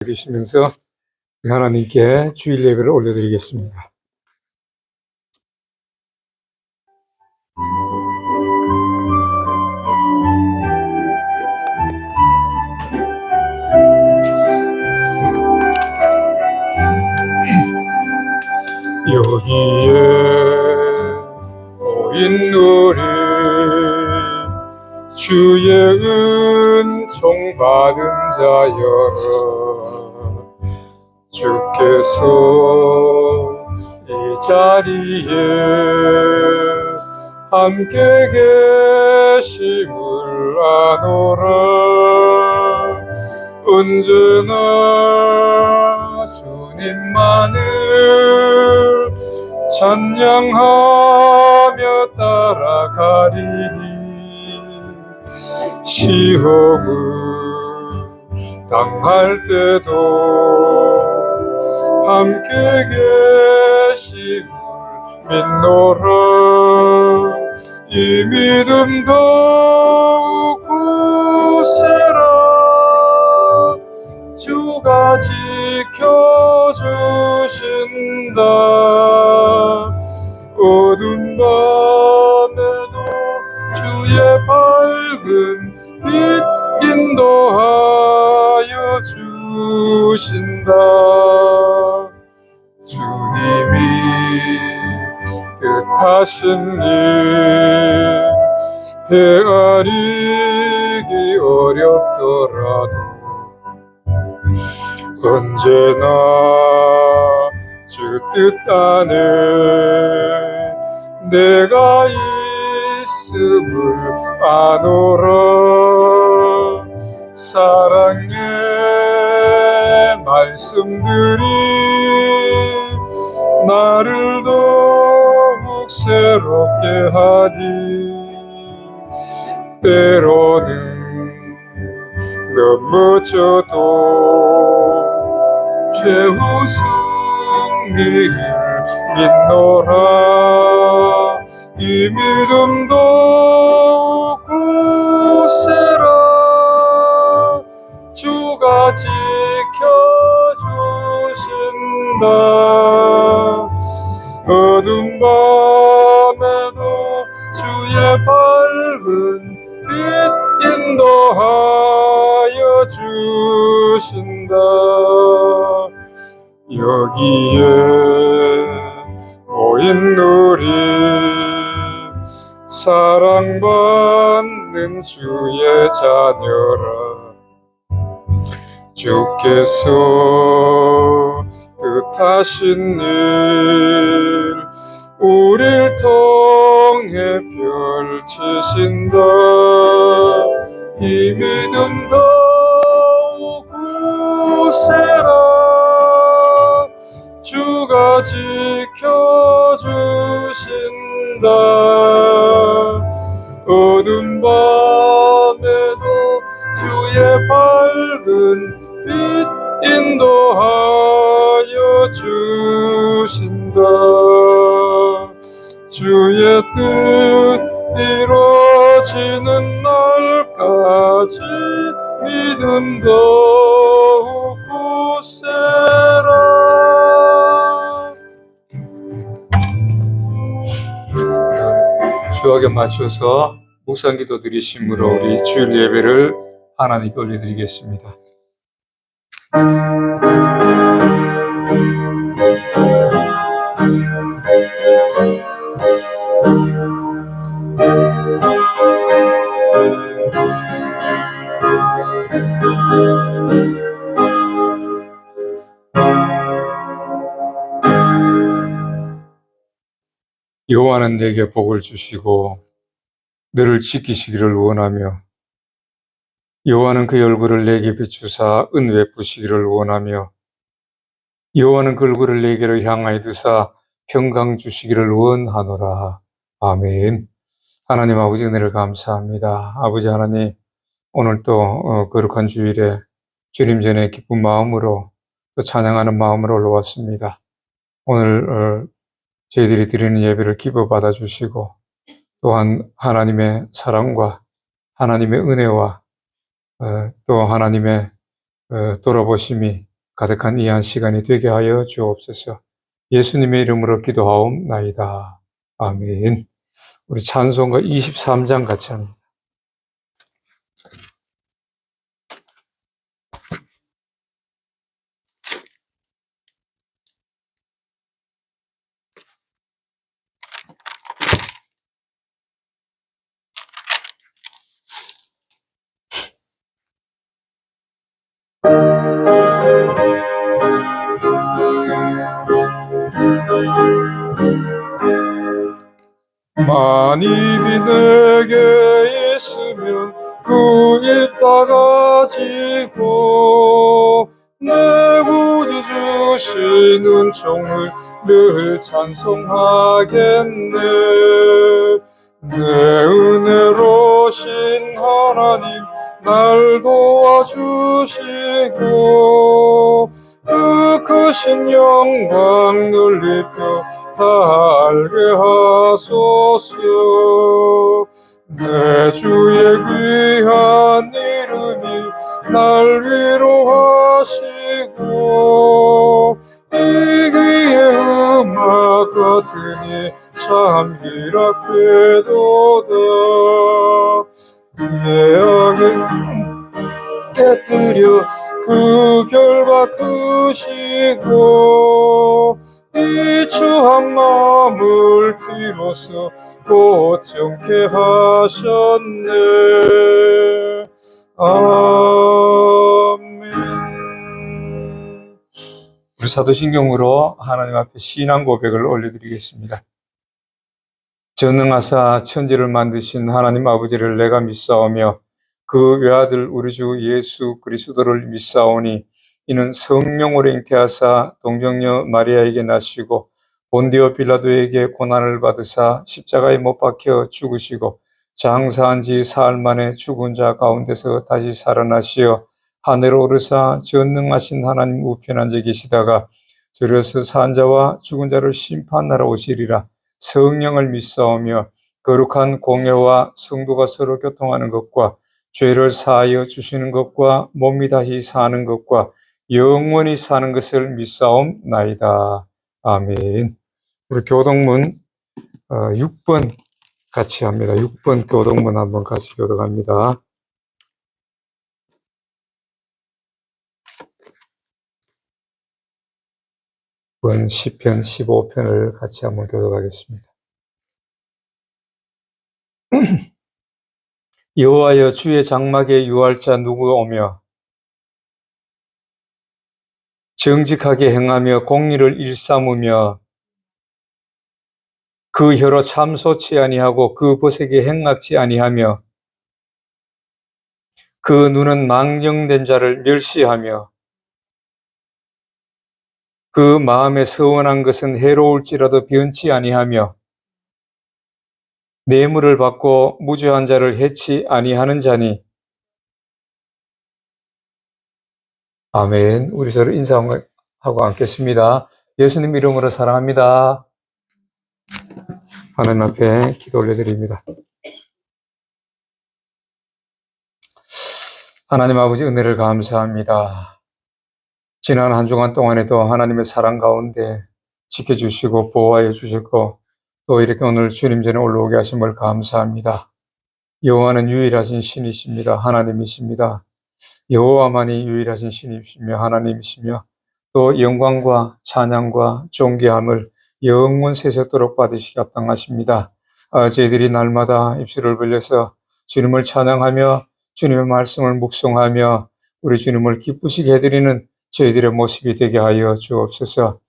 드리시면서 하나님께 주일 예배를 올려드리겠습니다. 여기에 모인 우리 주의 은총 받은 자여라. 주께서 이 자리에 함께 계심을 아노라. 언제나 주님만을 찬양하며 따라가리니 시험을 당할 때도 함께 계심을 믿노라. 이 믿음 더욱 굳세라. 주가 지켜주신다. 어두운 밤에도 주의 밝은 빛 인도하여 주신다. 주님이 뜻하신 일 헤아리기 어렵더라도 언제나 주 뜻 안에 내가 있음을 아노라. 사랑의 말씀들이 나를 더욱 새롭게 하니 때로는 넘어져도 최후 승리를 믿노라. 이 믿음 더욱 굳세라. 주가 지켜주신다. 어두운 밤에도 주의 밝은 빛 인도하여 주신다. 여기에 모인 우리 사랑받는 주의 자녀라. 주께서 뜻하신 일 우릴 통해 펼치신다. 이 믿음 더욱 굳세라. 주가 지켜주신다. 어두운 밤에도 주의 밝은 빛 인도하여 주신다. 주의 뜻 이루어지는 날까지 믿음 더욱 굳세라. 주악에 맞춰서 묵상기도 드리심으로 우리 주일 예배를 하나님께 올려드리겠습니다. 여호와는 내게 복을 주시고 너를 지키시기를 원하며 여호와는 그의 얼굴을 내게 비추사 은 베푸시기를 원하며 여호와는 그 얼굴을 내게로 향하여 드사 평강 주시기를 원하노라. 아멘. 하나님 아버지 은혜를 감사합니다. 아버지 하나님, 오늘 또 거룩한 주일에 주님 전에 기쁜 마음으로 또 찬양하는 마음으로 올라왔습니다. 오늘 저희들이 드리는 예배를 기뻐 받아주시고 또한 하나님의 사랑과 하나님의 은혜와 또 하나님의 돌아보심이 가득한 이 한 시간이 되게 하여 주옵소서. 예수님의 이름으로 기도하옵나이다. 아멘. 우리 찬송가 23장 같이 합니다. 만입이 내게 있으면 그 있다 가지고 내 구주 주신 은총을 늘 찬송하겠네. 내 은혜로신 하나님 날 도와주시고 그 크신 영광 늘 입혀 다 알게 하소서. 내 주의 귀한 이름이 날 위로하시고 이 귀의 음악 같으니 참 희락되도다. 죄악을 깨뜨려 그 결박 크시고 이 추한 마음을 비로소 고정케 하셨네. 아멘. 우리 사도신경으로 하나님 앞에 신앙 고백을 올려드리겠습니다. 전능하사 천지를 만드신 하나님 아버지를 내가 믿사오며 그 외아들 우리 주 예수 그리스도를 믿사오니 이는 성령으로 잉태하사 동정녀 마리아에게 나시고 본디오 빌라도에게 고난을 받으사 십자가에 못 박혀 죽으시고 장사한 지 사흘 만에 죽은 자 가운데서 다시 살아나시어 하늘로 오르사 전능하신 하나님 우편에 앉아 계시다가 저려서 산 자와 죽은 자를 심판하러 오시리라. 성령을 믿사오며 거룩한 공예와 성도가 서로 교통하는 것과 죄를 사하여 주시는 것과 몸이 다시 사는 것과 영원히 사는 것을 믿사옵나이다. 아멘. 우리 교독문 6번 같이 합니다. 6번 교독문 한번 같이 교독합니다. 시편 15편을 같이 한번 교독하겠습니다. 여호와여 주의 장막에 유할 자 누구 오며 정직하게 행하며 공의를 일삼으며 그 혀로 참소치 아니하고 그 벗에게 행악치 아니하며 그 눈은 망령된 자를 멸시하며 그 마음에 서원한 것은 해로울지라도 변치 아니하며 뇌물을 받고 무죄한 자를 해치 아니하는 자니. 아멘. 우리 서로 인사하고 앉겠습니다. 예수님 이름으로 사랑합니다. 하나님 앞에 기도 올려드립니다. 하나님 아버지 은혜를 감사합니다. 지난 한 주간 동안에도 하나님의 사랑 가운데 지켜주시고 보호하여 주셨고 또 이렇게 오늘 주님 전에 올라오게 하심을 감사합니다. 여호와는 유일하신 신이십니다. 하나님이십니다. 여호와만이 유일하신 신이시며 하나님이시며 또 영광과 찬양과 존귀함을 영원 세세토록 받으시기 합당하십니다. 저희들이 날마다 입술을 벌려서 주님을 찬양하며 주님의 말씀을 묵송하며 우리 주님을 기쁘시게 해드리는 저희들의 모습이 되게 하여 주옵소서.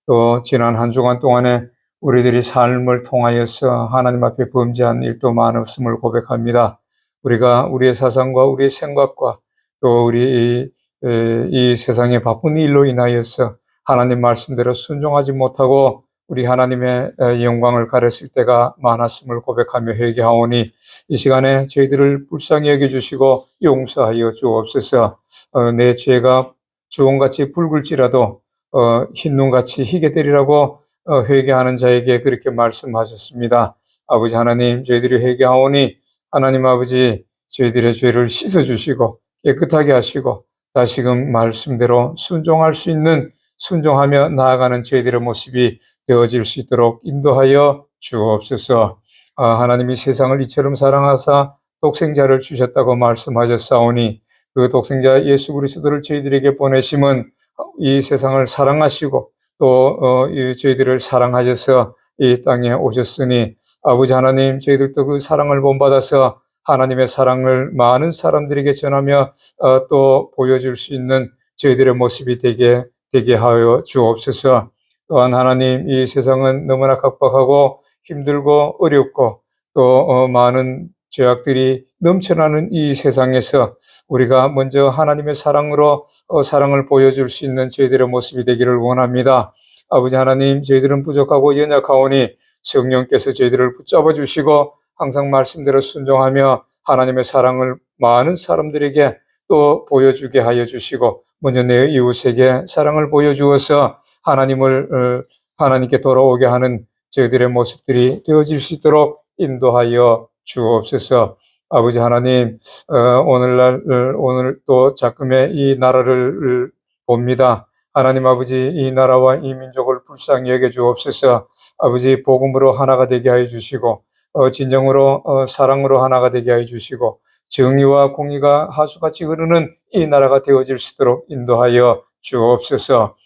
또 지난 한 주간 동안에 우리들이 삶을 통하여서 하나님 앞에 범죄한 일도 많았음을 고백합니다. 우리가 우리의 사상과 우리의 생각과 또 우리 이 세상의 바쁜 일로 인하여서 하나님 말씀대로 순종하지 못하고 우리 하나님의 영광을 가렸을 때가 많았음을 고백하며 회개하오니 이 시간에 저희들을 불쌍히 여겨주시고 용서하여 주옵소서. 내 죄가 주홍같이 붉을지라도 흰눈같이 희게 되리라고 회개하는 자에게 그렇게 말씀하셨습니다. 아버지 하나님, 저희들이 회개하오니 하나님 아버지 저희들의 죄를 씻어주시고 깨끗하게 하시고 다시금 말씀대로 순종할 수 있는 순종하며 나아가는 저희들의 모습이 되어질 수 있도록 인도하여 주옵소서. 하나님이 세상을 이처럼 사랑하사 독생자를 주셨다고 말씀하셨사오니 그 독생자 예수 그리스도를 저희들에게 보내심은 이 세상을 사랑하시고 또 저희들을 사랑하셔서 이 땅에 오셨으니 아버지 하나님, 저희들도 그 사랑을 본받아서 하나님의 사랑을 많은 사람들에게 전하며 또 보여줄 수 있는 저희들의 모습이 되게 하여 주옵소서. 또한 하나님, 이 세상은 너무나 각박하고 힘들고 어렵고 또 많은 죄악들이 넘쳐나는 이 세상에서 우리가 먼저 하나님의 사랑으로 사랑을 보여줄 수 있는 저희들의 모습이 되기를 원합니다. 아버지 하나님, 저희들은 부족하고 연약하오니 성령께서 저희들을 붙잡아 주시고 항상 말씀대로 순종하며 하나님의 사랑을 많은 사람들에게 또 보여주게 하여 주시고 먼저 내 이웃에게 사랑을 보여주어서 하나님께 돌아오게 하는 저희들의 모습들이 되어질 수 있도록 인도하여 주옵소서. 아버지 하나님, 오늘 또 작금의 이 나라를 봅니다. 하나님 아버지, 이 나라와 이 민족을 불쌍히 여겨 주옵소서. 아버지, 복음으로 하나가 되게 하여 주시고 진정으로 사랑으로 하나가 되게 하여 주시고 정의와 공의가 하수같이 흐르는 이 나라가 되어질 수 있도록 인도하여 주옵소서.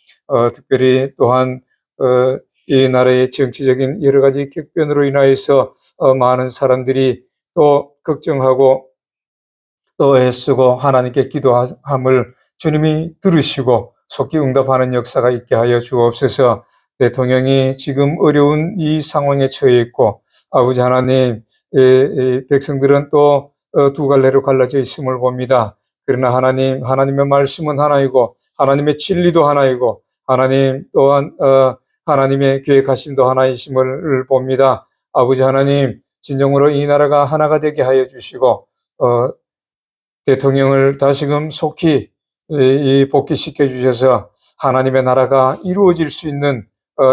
특별히 또한 이 나라의 정치적인 여러 가지 격변으로 인하여서 많은 사람들이 또 걱정하고 또 애쓰고 하나님께 기도함을 주님이 들으시고 속히 응답하는 역사가 있게 하여 주옵소서. 대통령이 지금 어려운 이 상황에 처해 있고 아버지 하나님, 백성들은 또 두 갈래로 갈라져 있음을 봅니다. 그러나 하나님의 말씀은 하나이고 하나님의 진리도 하나이고 하나님 또한 하나님의 계획하심도 하나이심을 봅니다. 아버지 하나님, 진정으로 이 나라가 하나가 되게 하여 주시고 대통령을 다시금 속히 복귀시켜 주셔서 하나님의 나라가 이루어질 수 있는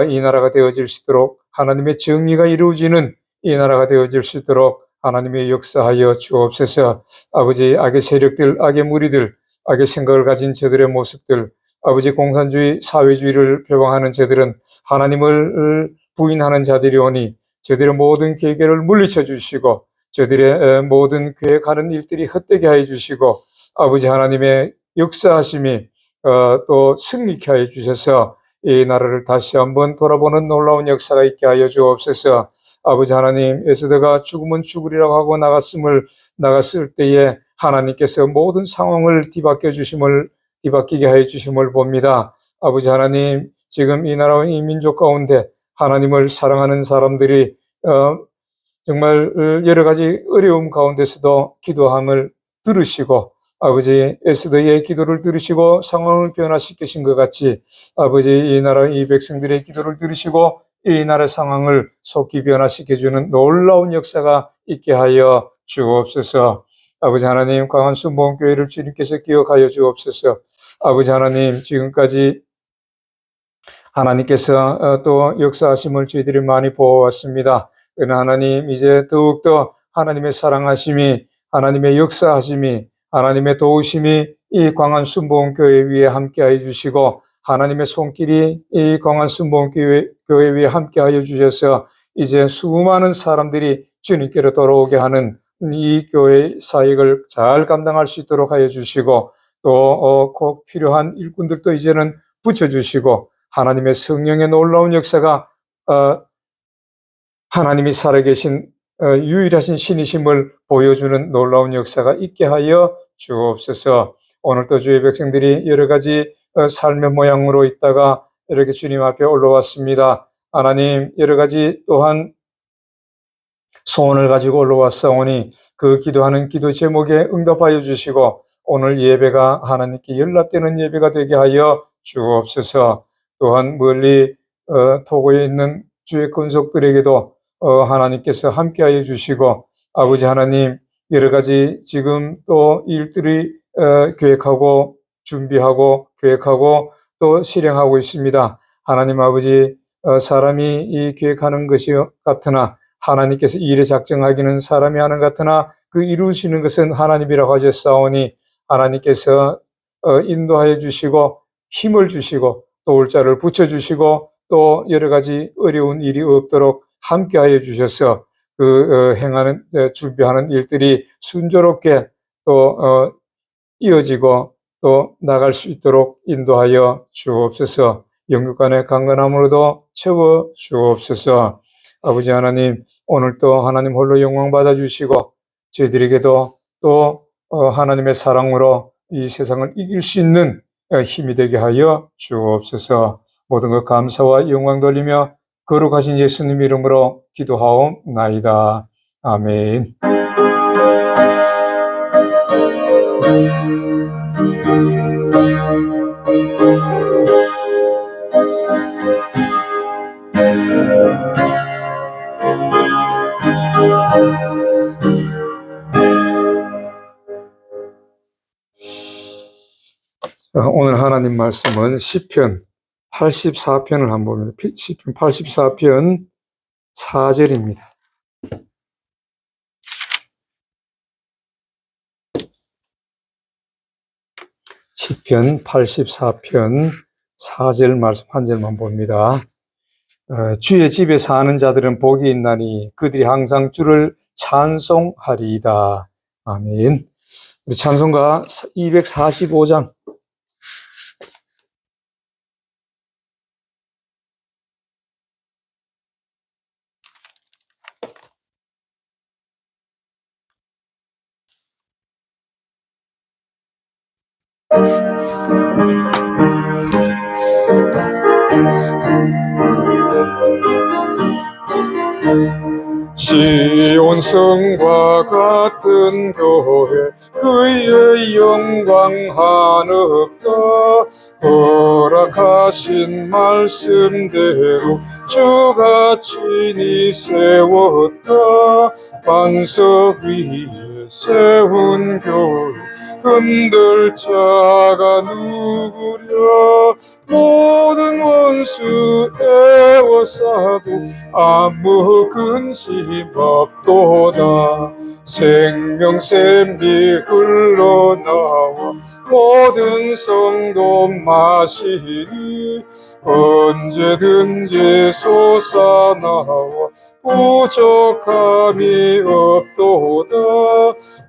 이 나라가 되어질 수 있도록 하나님의 정의가 이루어지는 이 나라가 되어질 수 있도록 하나님의 역사하여 주옵소서. 아버지, 악의 세력들, 악의 무리들, 악의 생각을 가진 저들의 모습들, 아버지 공산주의, 사회주의를 표방하는 저들은 하나님을 부인하는 자들이 오니 저들의 모든 계획을 물리쳐 주시고 저들의 모든 계획하는 일들이 헛되게 하여 주시고 아버지 하나님의 역사하심이 또 승리케 하여 주셔서 이 나라를 다시 한번 돌아보는 놀라운 역사가 있게 하여 주옵소서. 아버지 하나님, 에스더가 죽으면 죽으리라고 하고 나갔을 때에 하나님께서 모든 상황을 뒤바뀌게 하여 주심을 봅니다. 아버지 하나님, 지금 이 나라와 이 민족 가운데 하나님을 사랑하는 사람들이 정말 여러 가지 어려움 가운데서도 기도함을 들으시고 아버지, 에스더의 기도를 들으시고 상황을 변화시키신 것 같이 아버지, 이 나라 이 백성들의 기도를 들으시고 이 나라 상황을 속히 변화시켜주는 놀라운 역사가 있게 하여 주옵소서. 아버지 하나님, 강한 순복음교회를 주님께서 기억하여 주옵소서. 아버지 하나님, 지금까지 하나님께서 또 역사하심을 저희들이 많이 보아왔습니다. 그러나 하나님, 이제 더욱더 하나님의 사랑하심이, 하나님의 역사하심이, 하나님의 도우심이 이 광안 순복음교회 위에 함께하여 주시고 하나님의 손길이 이 광안 순복음교회 위에 함께하여 주셔서 이제 수많은 사람들이 주님께로 돌아오게 하는 이 교회 사역을 잘 감당할 수 있도록 하여 주시고 또 꼭 필요한 일꾼들도 이제는 붙여주시고 하나님의 성령의 놀라운 역사가 하나님이 살아계신 유일하신 신이심을 보여주는 놀라운 역사가 있게 하여 주옵소서. 오늘도 주의 백성들이 여러 가지 삶의 모양으로 있다가 이렇게 주님 앞에 올라왔습니다. 하나님, 여러 가지 또한 소원을 가지고 올라왔사오니 그 기도하는 기도 제목에 응답하여 주시고 오늘 예배가 하나님께 연락되는 예배가 되게 하여 주옵소서. 또한 멀리 토고에 있는 주의 권속들에게도 하나님께서 함께하여 주시고 아버지 하나님, 여러 가지 지금 또 일들이 계획하고 준비하고 계획하고 또 실행하고 있습니다. 하나님 아버지, 사람이 이 계획하는 것이 같으나 하나님께서 일에 작정하기는 사람이 하는 것 같으나 그 이루시는 것은 하나님이라고 하셨사오니 하나님께서 인도하여 주시고 힘을 주시고 또 올자를 붙여주시고 또 여러 가지 어려운 일이 없도록 함께하여 주셔서 행하는 준비하는 일들이 순조롭게 또 이어지고 또 나갈 수 있도록 인도하여 주옵소서. 영육간의 강건함으로도 채워 주옵소서. 아버지 하나님, 오늘 또 하나님 홀로 영광 받아주시고 저희들에게도 또 하나님의 사랑으로 이 세상을 이길 수 있는 힘이 되게 하여 주옵소서. 모든 것 감사와 영광 돌리며 거룩하신 예수님 이름으로 기도하옵나이다. 아멘. 오늘 하나님 말씀은 시편 84편을 한번 봅니다. 시편 84편 4절입니다. 시편 84편 4절 말씀 한 절만 봅니다. 주의 집에 사는 자들은 복이 있나니 그들이 항상 주를 찬송하리이다. 아멘. 우리 찬송가 245장 시온 성과 같은 교회 그의 영광 한없다. 허락하신 말씀대로 주가 친히 세웠다. 반석 위에 세운 교회 흔들 자가 누구랴. 모든 원수 애워싸도 아무 근심 없도다. 생명샘이 흘러나와 모든 성도 마시니 언제든지 솟아나와 부족함이 없도다.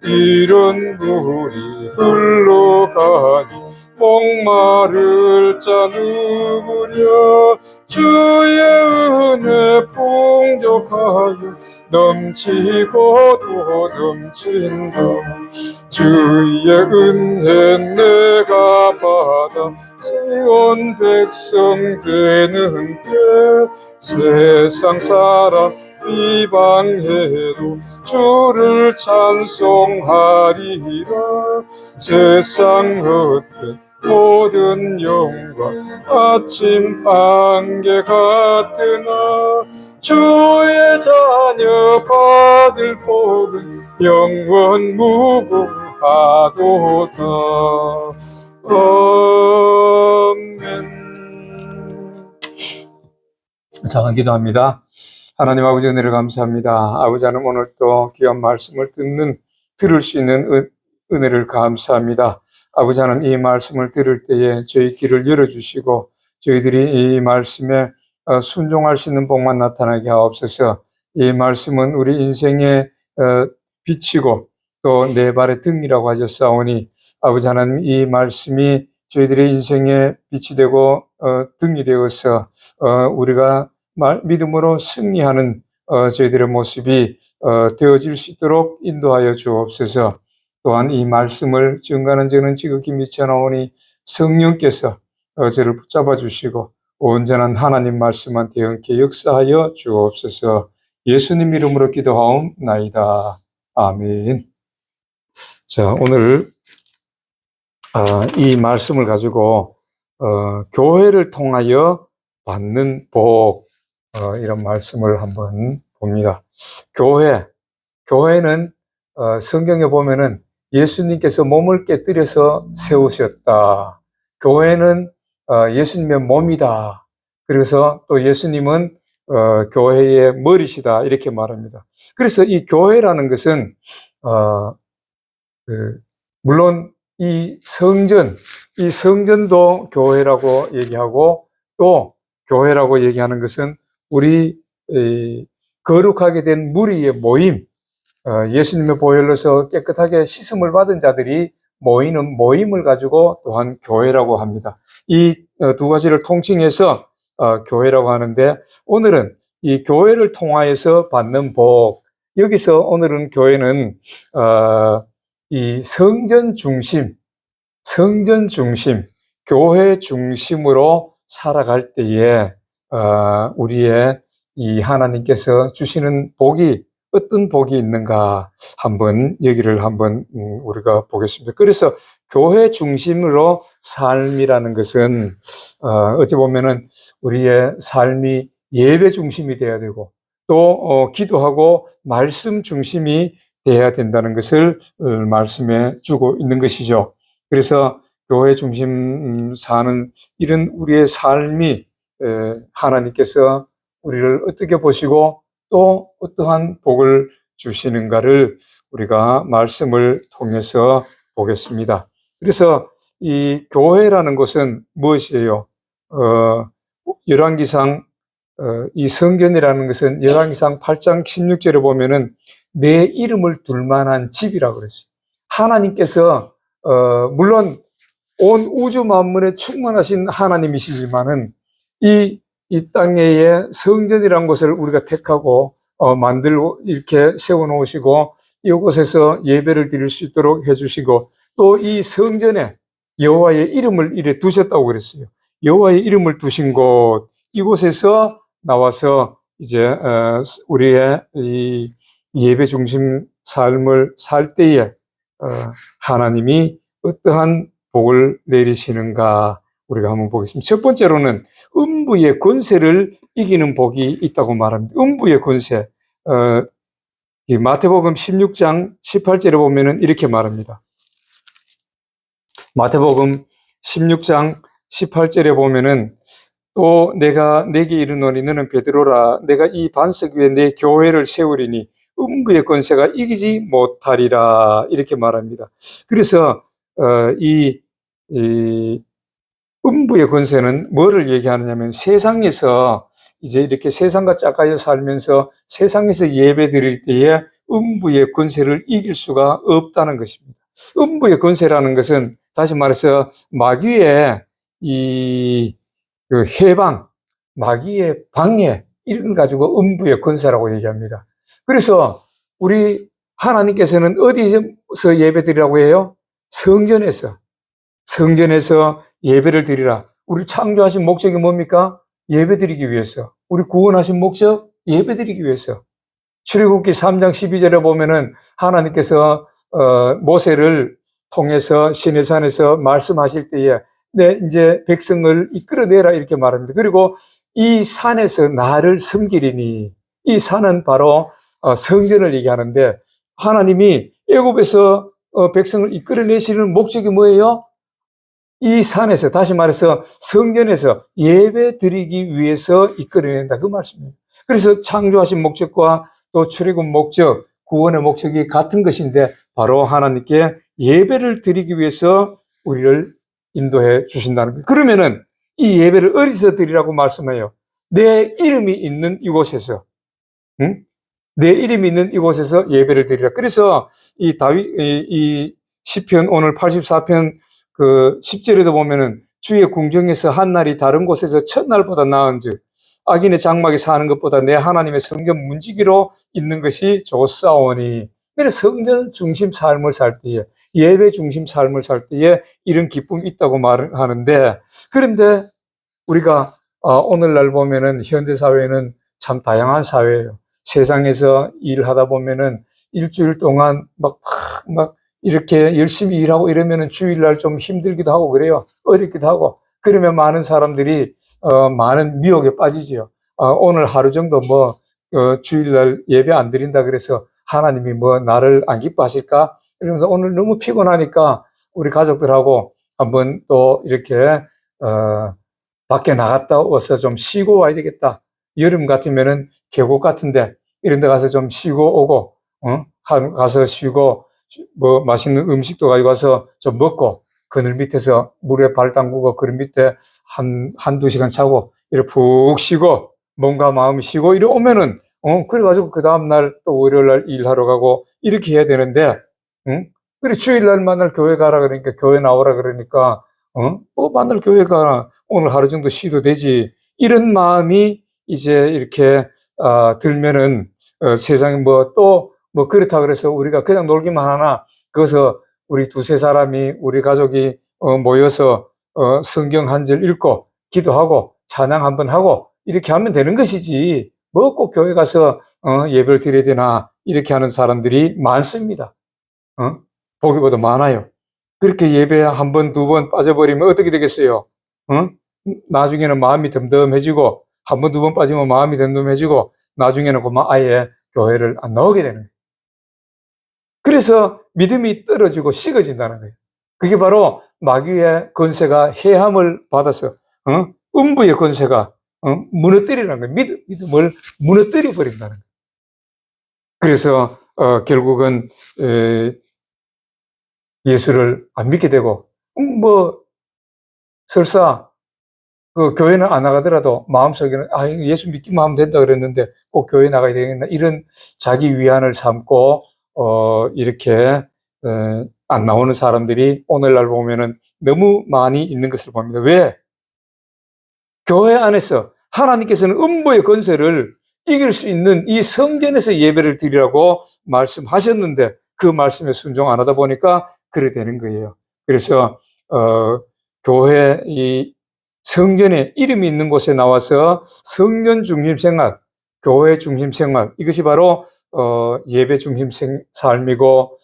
이런 물이 흘러가니 목마를 자 누구랴. 주의 은혜 풍족하여 넘치고 또 넘친다. 주의 은혜 내가 받아 세운 백성 되는 때 세상 사람 비방해도 주를 찬송하리라. 세상 헛된 모든 영광 아침 안개 같으나 주의 자녀 받을 복은 영원 무궁하도다. 아멘. 자, 기도합니다. 하나님 아버지 은혜를 감사합니다. 아버지 하나님 오늘 또 귀한 말씀을 들을 수 있는 은혜를 감사합니다. 아버지 하나님 이 말씀을 들을 때에 저희 귀를 열어주시고 저희들이 이 말씀에 순종할 수 있는 복만 나타나게 하옵소서. 이 말씀은 우리 인생의 빛이고 또 내 발의 등이라고 하셨사오니 아버지 하나님 이 말씀이 저희들의 인생의 빛이 되고 등이 되어서 우리가 믿음으로 승리하는 저희들의 모습이 되어질 수 있도록 인도하여 주옵소서. 또한 이 말씀을 증거하는 저는 지극히 미쳐나오니 성령께서 저를 붙잡아 주시고 온전한 하나님 말씀한테 영케 역사하여 주옵소서. 예수님 이름으로 기도하옵나이다. 아멘. 자, 오늘 이 말씀을 가지고 교회를 통하여 받는 복 이런 말씀을 한번 봅니다. 교회는 성경에 보면은 예수님께서 몸을 깨뜨려서 세우셨다. 교회는 예수님의 몸이다. 그래서 또 예수님은 교회의 머리시다. 이렇게 말합니다. 그래서 이 교회라는 것은 물론 이 성전도 교회라고 얘기하고, 또 교회라고 얘기하는 것은 우리 거룩하게 된 무리의 모임, 예수님의 보혈로서 깨끗하게 씻음을 받은 자들이 모이는 모임을 가지고 또한 교회라고 합니다. 이 두 가지를 통칭해서 교회라고 하는데, 오늘은 이 교회를 통하여서 받는 복, 여기서 오늘은 교회는 이 성전 중심, 교회 중심으로 살아갈 때에 우리의 이 하나님께서 주시는 복이 어떤 복이 있는가 얘기를 우리가 보겠습니다. 그래서 교회 중심으로 삶이라는 것은 어찌 보면은 우리의 삶이 예배 중심이 돼야 되고, 또 기도하고 말씀 중심이 돼야 된다는 것을 말씀해 주고 있는 것이죠. 그래서 교회 중심 사는 이런 우리의 삶이 하나님께서 우리를 어떻게 보시고 또 어떠한 복을 주시는가를 우리가 말씀을 통해서 보겠습니다. 그래서 이 교회라는 것은 무엇이에요? 열왕기상 이 성전이라는 것은 열왕기상 8장 16절에 보면은 내 이름을 둘 만한 집이라고 그랬어요. 하나님께서 물론 온 우주 만물에 충만하신 하나님이시지만은 이 땅의 성전이라는 곳을 우리가 택하고 만들고 이렇게 세워놓으시고 이곳에서 예배를 드릴 수 있도록 해주시고, 또 이 성전에 여호와의 이름을 이래 두셨다고 그랬어요. 여호와의 이름을 두신 곳, 이곳에서 나와서 이제 우리의 이 예배 중심 삶을 살 때에 하나님이 어떠한 복을 내리시는가 우리가 한번 보겠습니다. 첫 번째로는 음부의 권세를 이기는 복이 있다고 말합니다. 음부의 권세. 이 마태복음 16장 18절에 보면은 이렇게 말합니다. 마태복음 16장 18절에 보면은 또 내가 내게 이르노니 너는 베드로라, 내가 이 반석 위에 내 교회를 세우리니 음부의 권세가 이기지 못하리라, 이렇게 말합니다. 그래서 이 음부의 권세는 뭐를 얘기하느냐면, 세상에서 이제 이렇게 세상과 짝가여 살면서 세상에서 예배 드릴 때에 음부의 권세를 이길 수가 없다는 것입니다. 음부의 권세라는 것은 다시 말해서 마귀의 그 해방, 마귀의 방해, 이런 걸 가지고 음부의 권세라고 얘기합니다. 그래서 우리 하나님께서는 어디서 예배 드리라고 해요? 성전에서 예배를 드리라. 우리 창조하신 목적이 뭡니까? 예배 드리기 위해서. 우리 구원하신 목적? 예배 드리기 위해서. 출애굽기 3장 12절에 보면은 하나님께서 모세를 통해서 시내산에서 말씀하실 때에 이제 백성을 이끌어내라, 이렇게 말합니다. 그리고 이 산에서 나를 섬기리니, 이 산은 바로 성전을 얘기하는데, 하나님이 애굽에서 백성을 이끌어내시는 목적이 뭐예요? 이 산에서, 다시 말해서 성전에서 예배 드리기 위해서 이끌어낸다, 그 말씀입니다. 그래서 창조하신 목적과 또 출애굽 목적, 구원의 목적이 같은 것인데, 바로 하나님께 예배를 드리기 위해서 우리를 인도해 주신다는 거예요. 그러면은 이 예배를 어디서 드리라고 말씀해요? 내 이름이 있는 이곳에서, 응? 내 이름이 있는 이곳에서 예배를 드리라. 그래서 이 시편 오늘 84편 그 10절에도 보면은 주의 궁정에서 한 날이 다른 곳에서 첫날보다 나은즉 악인의 장막에 사는 것보다 내 하나님의 성전 문지기로 있는 것이 좋사오니. 그래서 성전 중심 삶을 살 때에, 예배 중심 삶을 살 때에 이런 기쁨이 있다고 말하는데, 그런데 우리가 오늘날 보면은 현대 사회는 참 다양한 사회예요. 세상에서 일하다 보면은 일주일 동안 막 이렇게 열심히 일하고 이러면은 주일날 좀 힘들기도 하고 그래요. 어렵기도 하고. 그러면 많은 사람들이 많은 미혹에 빠지지요. 오늘 하루 정도 주일날 예배 안 드린다 그래서 하나님이 나를 안 기뻐하실까? 이러면서 오늘 너무 피곤하니까 우리 가족들하고 한번 또 이렇게 밖에 나갔다 와서 좀 쉬고 와야 되겠다. 여름 같으면은 계곡 같은데 이런 데 가서 좀 쉬고 오고, 가서 쉬고 뭐 맛있는 음식도 가지고 와서 좀 먹고 그늘 밑에서 물에 발 담그고 그늘 밑에 한두 시간 자고 이렇게 푹 쉬고 몸과 마음이 쉬고 이래 오면은 그래가지고 그 다음날 또 월요일날 일하러 가고 이렇게 해야 되는데 그래 주일날 만날 교회 가라 그러니까 교회 나오라 그러니까 만날 교회 가라 오늘 하루 정도 쉬도 되지 이런 마음이 이제 이렇게 들면은 세상에 뭐 그렇다 그래서 우리가 그냥 놀기만 하나 그래서 우리 두세 사람이 우리 가족이 모여서 성경 한 절 읽고 기도하고 찬양 한번 하고 이렇게 하면 되는 것이지 뭐 꼭 교회 가서 예배를 드려야 되나 이렇게 하는 사람들이 많습니다. 보기보다 많아요. 그렇게 예배 한 번, 두 번 빠져버리면 어떻게 되겠어요? 나중에는 마음이 덤덤해지고 한 번, 두 번 빠지면 마음이 덤덤해지고 나중에는 그만 아예 교회를 안 나오게 되는 거예요. 그래서 믿음이 떨어지고 식어진다는 거예요. 그게 바로 마귀의 권세가 해함을 받아서 음부의 권세가 무너뜨리라는 거예요. 믿음을 무너뜨려 버린다는 거예요. 그래서 결국은 예수를 안 믿게 되고 뭐 설사 그 교회는 안 나가더라도 마음속에는 예수 믿기만 하면 된다 그랬는데 꼭 교회 나가야 되겠나 이런 자기 위안을 삼고 이렇게 안 나오는 사람들이 오늘날 보면은 너무 많이 있는 것을 봅니다. 왜? 교회 안에서 하나님께서는 음부의 권세를 이길 수 있는 이 성전에서 예배를 드리라고 말씀하셨는데 그 말씀에 순종 안 하다 보니까 그래 되는 거예요. 그래서 교회 이 성전에 이름이 있는 곳에 나와서 성전 중심 생활, 교회 중심 생활 이것이 바로 예배 중심 삶이고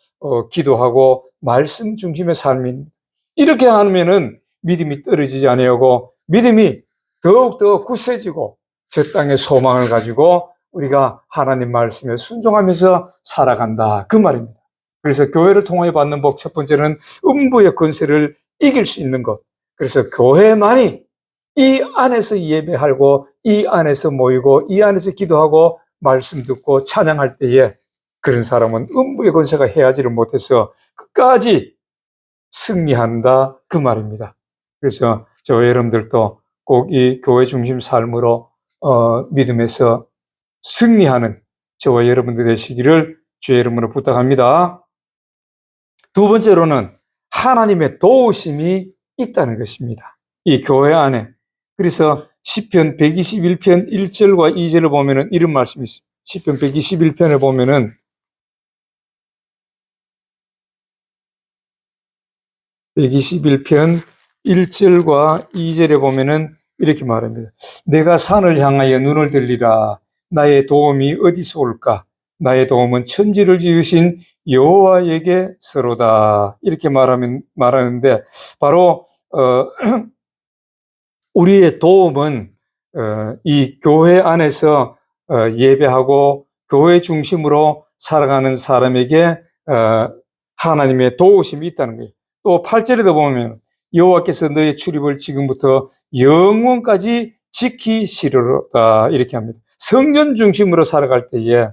기도하고 말씀 중심의 삶인 이렇게 하면은 믿음이 떨어지지 아니하고 믿음이 더욱더 굳세지고 저 땅의 소망을 가지고 우리가 하나님 말씀에 순종하면서 살아간다 그 말입니다. 그래서 교회를 통하여 받는 복 첫 번째는 음부의 권세를 이길 수 있는 것. 그래서 교회만이 이 안에서 예배하고 이 안에서 모이고 이 안에서 기도하고 말씀 듣고 찬양할 때에 그런 사람은 음부의 권세가 해하지를 못해서 끝까지 승리한다 그 말입니다. 그래서 저와 여러분들도 꼭 이 교회 중심 삶으로 믿음에서 승리하는 저와 여러분들 되시기를 주의 이름으로 부탁합니다. 두 번째로는 하나님의 도우심이 있다는 것입니다. 이 교회 안에. 그래서 시편 121편 1절과 2절을 보면은 이런 말씀이 있습니다. 시편 121편에 보면은 121편 1절과 2절에 보면은 이렇게 말합니다. 내가 산을 향하여 눈을 들리라. 나의 도움이 어디서 올까? 나의 도움은 천지를 지으신 여호와에게 서로다. 이렇게 말하는데 바로 우리의 도움은 이 교회 안에서 예배하고 교회 중심으로 살아가는 사람에게 하나님의 도우심이 있다는 거예요. 또 8절에도 보면 여호와께서 너의 출입을 지금부터 영원까지 지키시리로다 이렇게 합니다. 성전 중심으로 살아갈 때에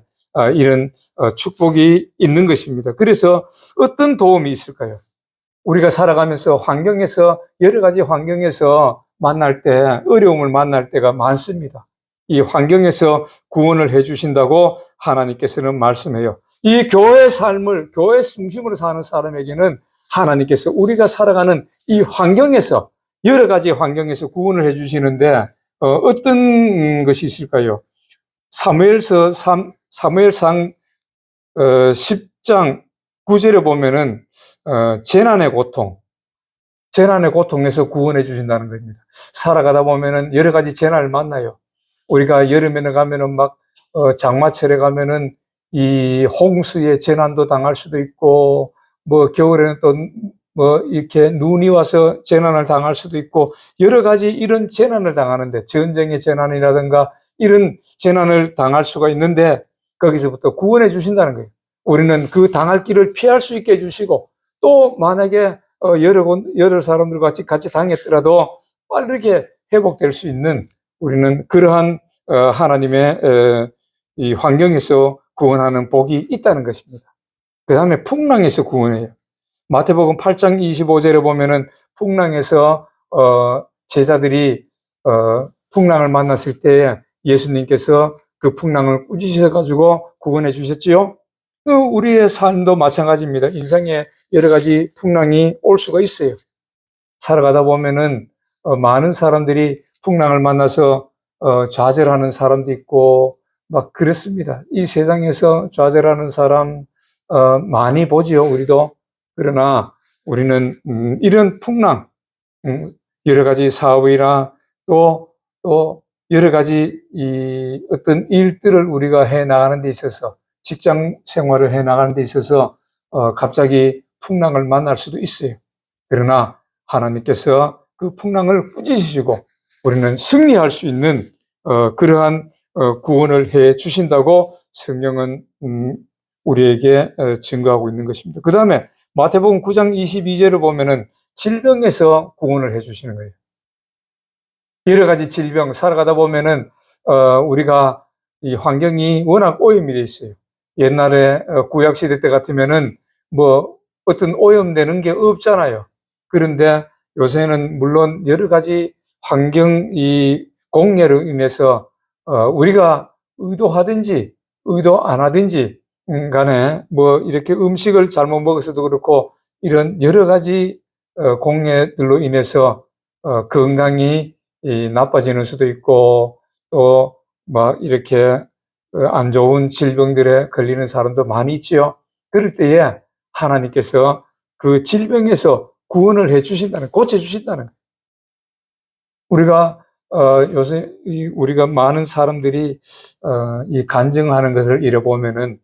이런 축복이 있는 것입니다. 그래서 어떤 도움이 있을까요? 우리가 살아가면서 환경에서 여러 가지 환경에서 만날 때 어려움을 만날 때가 많습니다. 이 환경에서 구원을 해 주신다고 하나님께서는 말씀해요. 이 교회 삶을 교회 중심으로 사는 사람에게는 하나님께서 우리가 살아가는 이 환경에서 여러 가지 환경에서 구원을 해 주시는데 어떤 것이 있을까요? 사무엘상 10장 9절에 보면은 재난의 고통에서 구원해 주신다는 겁니다. 살아가다 보면은 여러 가지 재난을 만나요. 우리가 여름에는 가면은 막 장마철에 가면은 이 홍수의 재난도 당할 수도 있고 뭐 겨울에는 또 뭐 이렇게 눈이 와서 재난을 당할 수도 있고 여러 가지 이런 재난을 당하는데 전쟁의 재난이라든가 이런 재난을 당할 수가 있는데 거기서부터 구원해 주신다는 거예요. 우리는 그 당할 길을 피할 수 있게 해주시고 또 만약에 여러 사람들과 같이 당했더라도 빠르게 회복될 수 있는 우리는 그러한 하나님의 이 환경에서 구원하는 복이 있다는 것입니다. 그 다음에 풍랑에서 구원해요. 마태복음 8장 25절에 보면은 풍랑에서 제자들이 풍랑을 만났을 때 예수님께서 그 풍랑을 꾸짖으셔가지고 구원해 주셨지요. 우리의 삶도 마찬가지입니다. 인생에 여러 가지 풍랑이 올 수가 있어요. 살아가다 보면은 많은 사람들이 풍랑을 만나서 좌절하는 사람도 있고 막 그렇습니다. 이 세상에서 좌절하는 사람 많이 보지요, 우리도. 그러나 우리는 이런 풍랑, 여러 가지 사업이나 또 여러 가지 이 어떤 일들을 우리가 해 나가는 데 있어서, 직장 생활을 해 나가는 데 있어서 갑자기 풍랑을 만날 수도 있어요. 그러나 하나님께서 그 풍랑을 꾸짖으시고 우리는 승리할 수 있는 그러한 구원을 해 주신다고 성경은 우리에게 증거하고 있는 것입니다. 그 다음에 마태복음 9장 22절을 보면은 질병에서 구원을 해 주시는 거예요. 여러 가지 질병 살아가다 보면은 우리가 이 환경이 워낙 오염이 돼 있어요. 옛날에 구약 시대 때 같으면은 뭐 어떤 오염되는 게 없잖아요. 그런데 요새는 물론 여러 가지 환경 이 공해로 인해서 우리가 의도하든지 의도 안 하든지 간에 뭐 이렇게 음식을 잘못 먹어서도 그렇고 이런 여러 가지 공해들로 인해서 건강이 나빠지는 수도 있고 또 막 이렇게 안 좋은 질병들에 걸리는 사람도 많이 있지요. 그럴 때에 하나님께서 그 질병에서 구원을 해 주신다는, 고쳐 주신다는 거예요. 우리가 요새 우리가 많은 사람들이 이 간증하는 것을 잃어보면은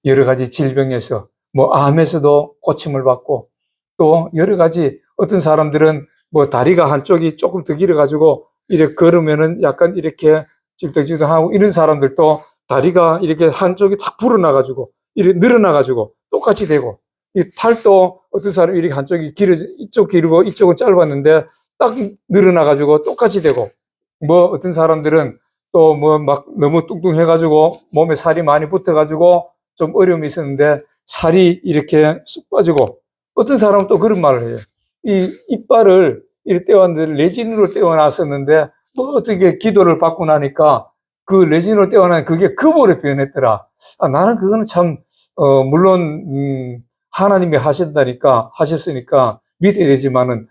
여러 가지 질병에서 뭐 암에서도 고침을 받고 또 여러 가지 어떤 사람들은 뭐 다리가 한쪽이 조금 더 길어가지고 이렇게 걸으면은 약간 이렇게 ጭ덕ጭ덕하고 이런 사람들도 다리가 이렇게 한쪽이 탁 불어나가지고 이렇게 늘어나가지고 똑같이 되고 이 팔도 어떤 사람이 이렇게 한쪽이 이쪽 길고 이쪽은 짧았는데 딱 늘어나가지고 똑같이 되고 뭐 어떤 사람들은 또 뭐 막 너무 뚱뚱해가지고 몸에 살이 많이 붙어가지고 좀 어려움이 있었는데 살이 이렇게 쑥 빠지고 어떤 사람은 또 그런 말을 해요. 이 이빨을 이렇게 떼었는데 레진으로 떼어놨었는데 뭐 어떻게 기도를 받고 나니까 그 레진으로 떼어난 그게 금으로 변했더라. 나는 그거는 참 물론 하나님이 하셨으니까 믿어야 되지만은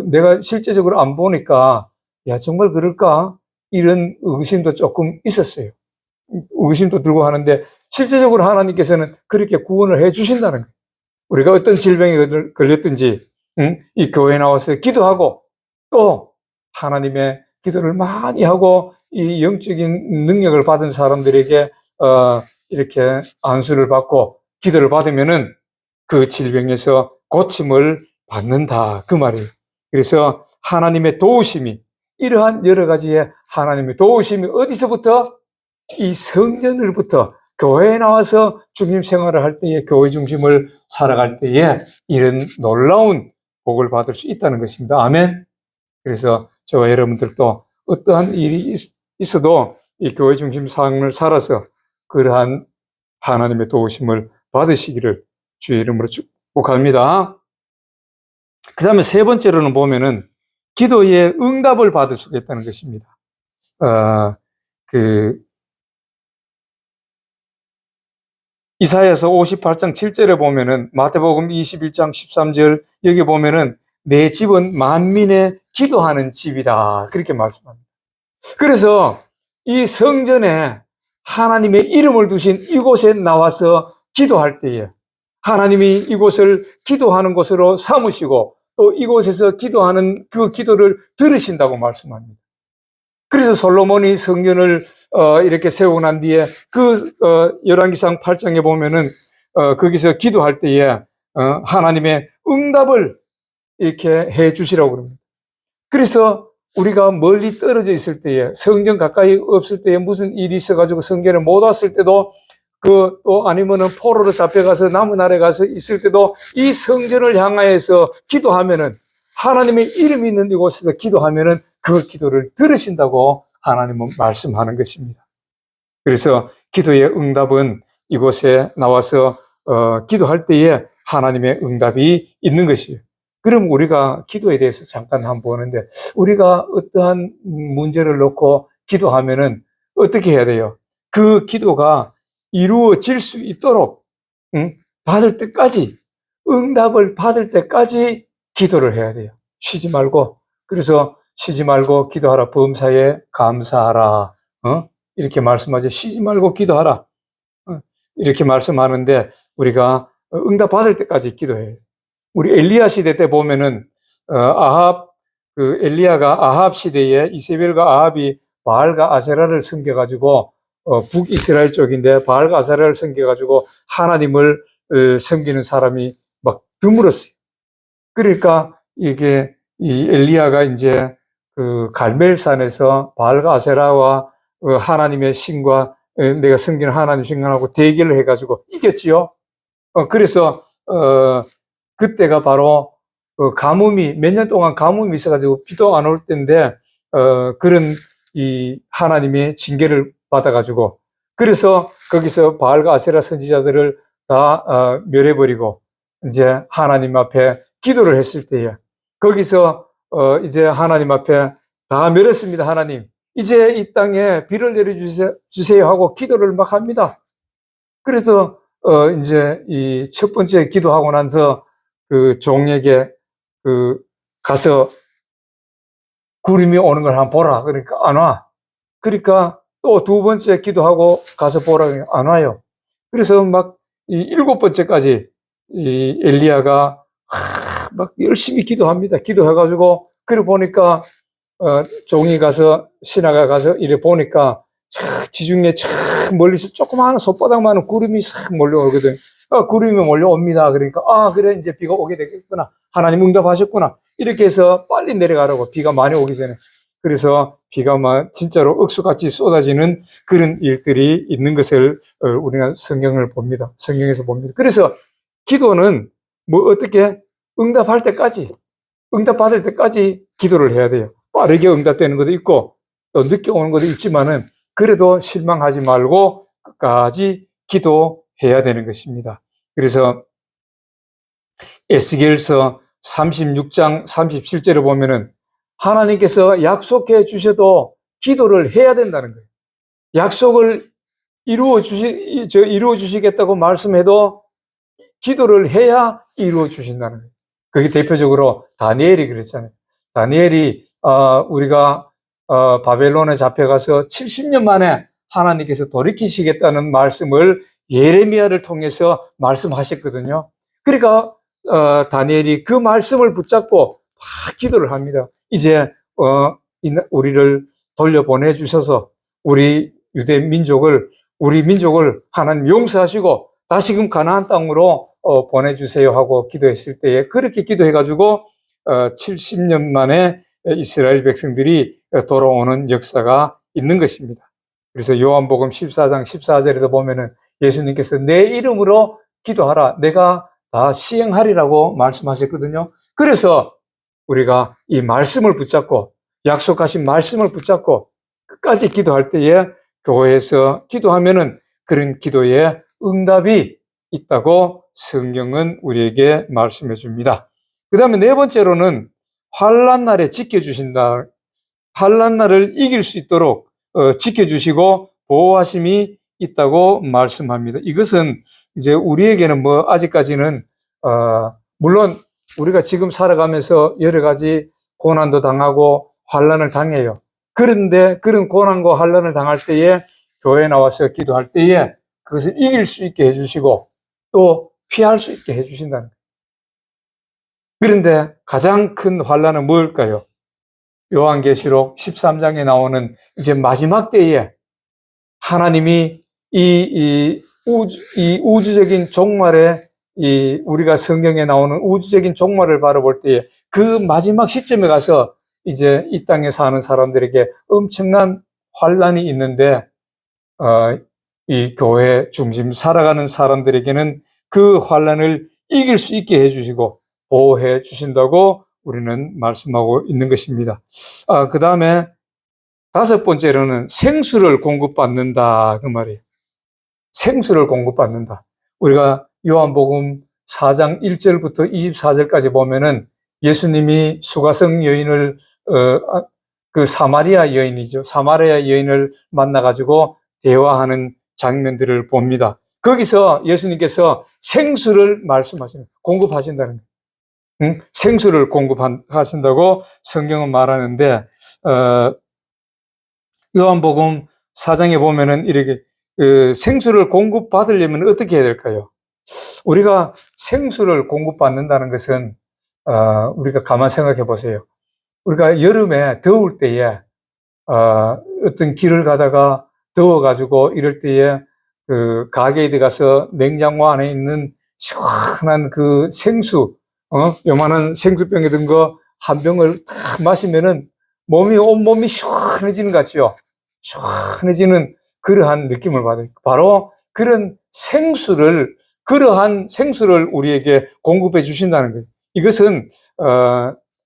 내가 실제적으로 안 보니까 야 정말 그럴까? 이런 의심도 조금 있었어요. 의심도 들고 하는데 실제적으로 하나님께서는 그렇게 구원을 해 주신다는 거예요. 우리가 어떤 질병에 걸렸든지 이 교회에 나와서 기도하고 또 하나님의 기도를 많이 하고 이 영적인 능력을 받은 사람들에게 이렇게 안수를 받고 기도를 받으면은 그 질병에서 고침을 받는다 그 말이에요. 그래서 하나님의 도우심이 이러한 여러 가지의 하나님의 도우심이 어디서부터? 이 성전을부터 교회에 나와서 주님 생활을 할 때에 교회 중심을 살아갈 때에 이런 놀라운 복을 받을 수 있다는 것입니다. 아멘. 그래서 저와 여러분들도 어떠한 일이 있어도 이 교회 중심 삶을 살아서 그러한 하나님의 도우심을 받으시기를 주의 이름으로 축복합니다. 그 다음에 세 번째로는 보면은 기도의 응답을 받을 수가 있다는 것입니다. 이사야서 58장 7절에 보면은 마태복음 21장 13절 여기 보면은 내 집은 만민의 기도하는 집이다. 그렇게 말씀합니다. 그래서 이 성전에 하나님의 이름을 두신 이곳에 나와서 기도할 때에 하나님이 이곳을 기도하는 곳으로 삼으시고 또 이곳에서 기도하는 그 기도를 들으신다고 말씀합니다. 그래서 솔로몬이 성전을 이렇게 세우고 난 뒤에 그 열왕기상 8장에 보면은 거기서 기도할 때에 하나님의 응답을 이렇게 해 주시라고 그럽니다. 그래서 우리가 멀리 떨어져 있을 때에 성전 가까이 없을 때에 무슨 일이 있어가지고 성전에 못 왔을 때도 또 아니면은 포로로 잡혀가서 남은 나라에 가서 있을 때도 이 성전을 향하여서 기도하면은 하나님의 이름이 있는 이곳에서 기도하면은 그 기도를 들으신다고 하나님은 말씀하는 것입니다. 그래서 기도의 응답은 이곳에 나와서 기도할 때에 하나님의 응답이 있는 것이에요. 그럼 우리가 기도에 대해서 잠깐 한번 보는데, 우리가 어떠한 문제를 놓고 기도하면은 어떻게 해야 돼요? 그 기도가 이루어질 수 있도록, 받을 때까지, 응답을 받을 때까지 기도를 해야 돼요. 쉬지 말고. 그래서 쉬지 말고 기도하라. 범사에 감사하라. 이렇게 말씀하죠. 쉬지 말고 기도하라. 이렇게 말씀하는데, 우리가 응답 받을 때까지 기도해요. 우리 엘리야 시대 때 보면은 엘리야가 아합 시대에 이세벨과 아합이 바알과 아세라를 섬겨가지고 북이스라엘 쪽인데 바알과 아세라를 섬겨가지고 하나님을 섬기는 사람이 막 드물었어요. 그러니까 이게 이 엘리야가 이제 그 갈멜산에서 바알과 아세라와 하나님의 신과 내가 섬기는 하나님 신하고 대결을 해가지고 이겼지요. 그래서 그때가 바로 가뭄이 몇 년 동안 가뭄이 있어가지고 비도 안 올 때인데 그런 이 하나님의 징계를 받아가지고, 그래서 거기서 바알과 아세라 선지자들을 다 멸해버리고 이제 하나님 앞에 기도를 했을 때에, 거기서 이제 하나님 앞에 다 멸했습니다. 하나님, 이제 이 땅에 비를 내려주세요 하고 기도를 막 합니다. 그래서 이제 이 첫 번째 기도하고 나서 그 종에게 가서 구름이 오는 걸 한번 보라. 그러니까 안 와. 그러니까 또 두 번째 기도하고 가서 보라. 그러니까 안 와요. 그래서 막 이 일곱 번째까지 이 엘리야가 막 열심히 기도합니다. 기도해가지고 그래 보니까 종이 가서 신하가 가서 이래 보니까 지중해 멀리서 조그마한 손바닥만한 구름이 싹 몰려오거든. 구름이 몰려옵니다. 그러니까 그래 이제 비가 오게 되겠구나. 하나님 응답하셨구나. 이렇게 해서 빨리 내려가라고, 비가 많이 오기 전에. 그래서 비가 막 진짜로 억수같이 쏟아지는 그런 일들이 있는 것을 우리가 성경을 봅니다. 성경에서 봅니다. 그래서 기도는 뭐 어떻게 응답할 때까지, 응답받을 때까지 기도를 해야 돼요. 빠르게 응답되는 것도 있고 또 늦게 오는 것도 있지만은 그래도 실망하지 말고 끝까지 기도해야 되는 것입니다. 그래서 에스겔서 36장 37절을 보면은 하나님께서 약속해 주셔도 기도를 해야 된다는 거예요. 약속을 이루어 주시겠다고 말씀해도 기도를 해야 이루어 주신다는 거예요. 그게 대표적으로 다니엘이 그랬잖아요. 다니엘이 우리가 바벨론에 잡혀가서 70년 만에 하나님께서 돌이키시겠다는 말씀을 예레미야를 통해서 말씀하셨거든요. 그러니까 다니엘이 그 말씀을 붙잡고 막 기도를 합니다. 이제 우리를 돌려보내 주셔서 우리 유대 민족을, 우리 민족을 하나님 용서하시고 다시금 가나안 땅으로 보내주세요 하고 기도했을 때에, 그렇게 기도해가지고 70년 만에 이스라엘 백성들이 돌아오는 역사가 있는 것입니다. 그래서 요한복음 14장 14절에도 보면은 예수님께서 내 이름으로 기도하라, 내가 다 시행하리라고 말씀하셨거든요. 그래서 우리가 이 말씀을 붙잡고, 약속하신 말씀을 붙잡고 끝까지 기도할 때에 교회에서 기도하면은 그런 기도에 응답이 있다고 성경은 우리에게 말씀해 줍니다. 그 다음에 네 번째로는 환난 날에 지켜주신다. 환난 날을 이길 수 있도록 지켜주시고 보호하심이 있다고 말씀합니다. 이것은 이제 우리에게는 뭐 아직까지는 물론 우리가 지금 살아가면서 여러 가지 고난도 당하고 환난을 당해요. 그런데 그런 고난과 환난을 당할 때에 교회에 나와서 기도할 때에 그것을 이길 수 있게 해주시고 또 피할 수 있게 해주신다는 거예요. 그런데 가장 큰 환난은 뭘까요? 요한계시록 13장에 나오는 이제 마지막 때에 하나님이 이 우주적인 종말에, 우리가 성경에 나오는 우주적인 종말을 바라볼 때에 그 마지막 시점에 가서 이제 이 땅에 사는 사람들에게 엄청난 환난이 있는데 이 교회 중심 살아가는 사람들에게는 그 환난을 이길 수 있게 해주시고 보호해 주신다고 우리는 말씀하고 있는 것입니다. 그 다음에 다섯 번째로는 생수를 공급받는다, 그 말이에요. 생수를 공급받는다. 우리가 요한복음 4장 1절부터 24절까지 보면은 예수님이 수가성 여인을 그 사마리아 여인이죠. 사마리아 여인을 만나가지고 대화하는 장면들을 봅니다. 거기서 예수님께서 생수를 말씀하시는, 공급하신다는 거예요. 응? 생수를 공급하신다고 성경은 말하는데, 요한복음 4장에 보면은 이렇게, 생수를 공급받으려면 어떻게 해야 될까요? 우리가 생수를 공급받는다는 것은, 우리가 가만 생각해 보세요. 우리가 여름에 더울 때에, 어떤 길을 가다가 더워가지고 이럴 때에 그 가게에 들어가서 냉장고 안에 있는 시원한 그 생수, 요만한 생수병에 든 거 한 병을 탁 마시면은 온몸이 시원해지는 것 같죠? 시원해지는 그러한 느낌을 받아요. 바로 그러한 생수를 우리에게 공급해 주신다는 거예요. 이것은,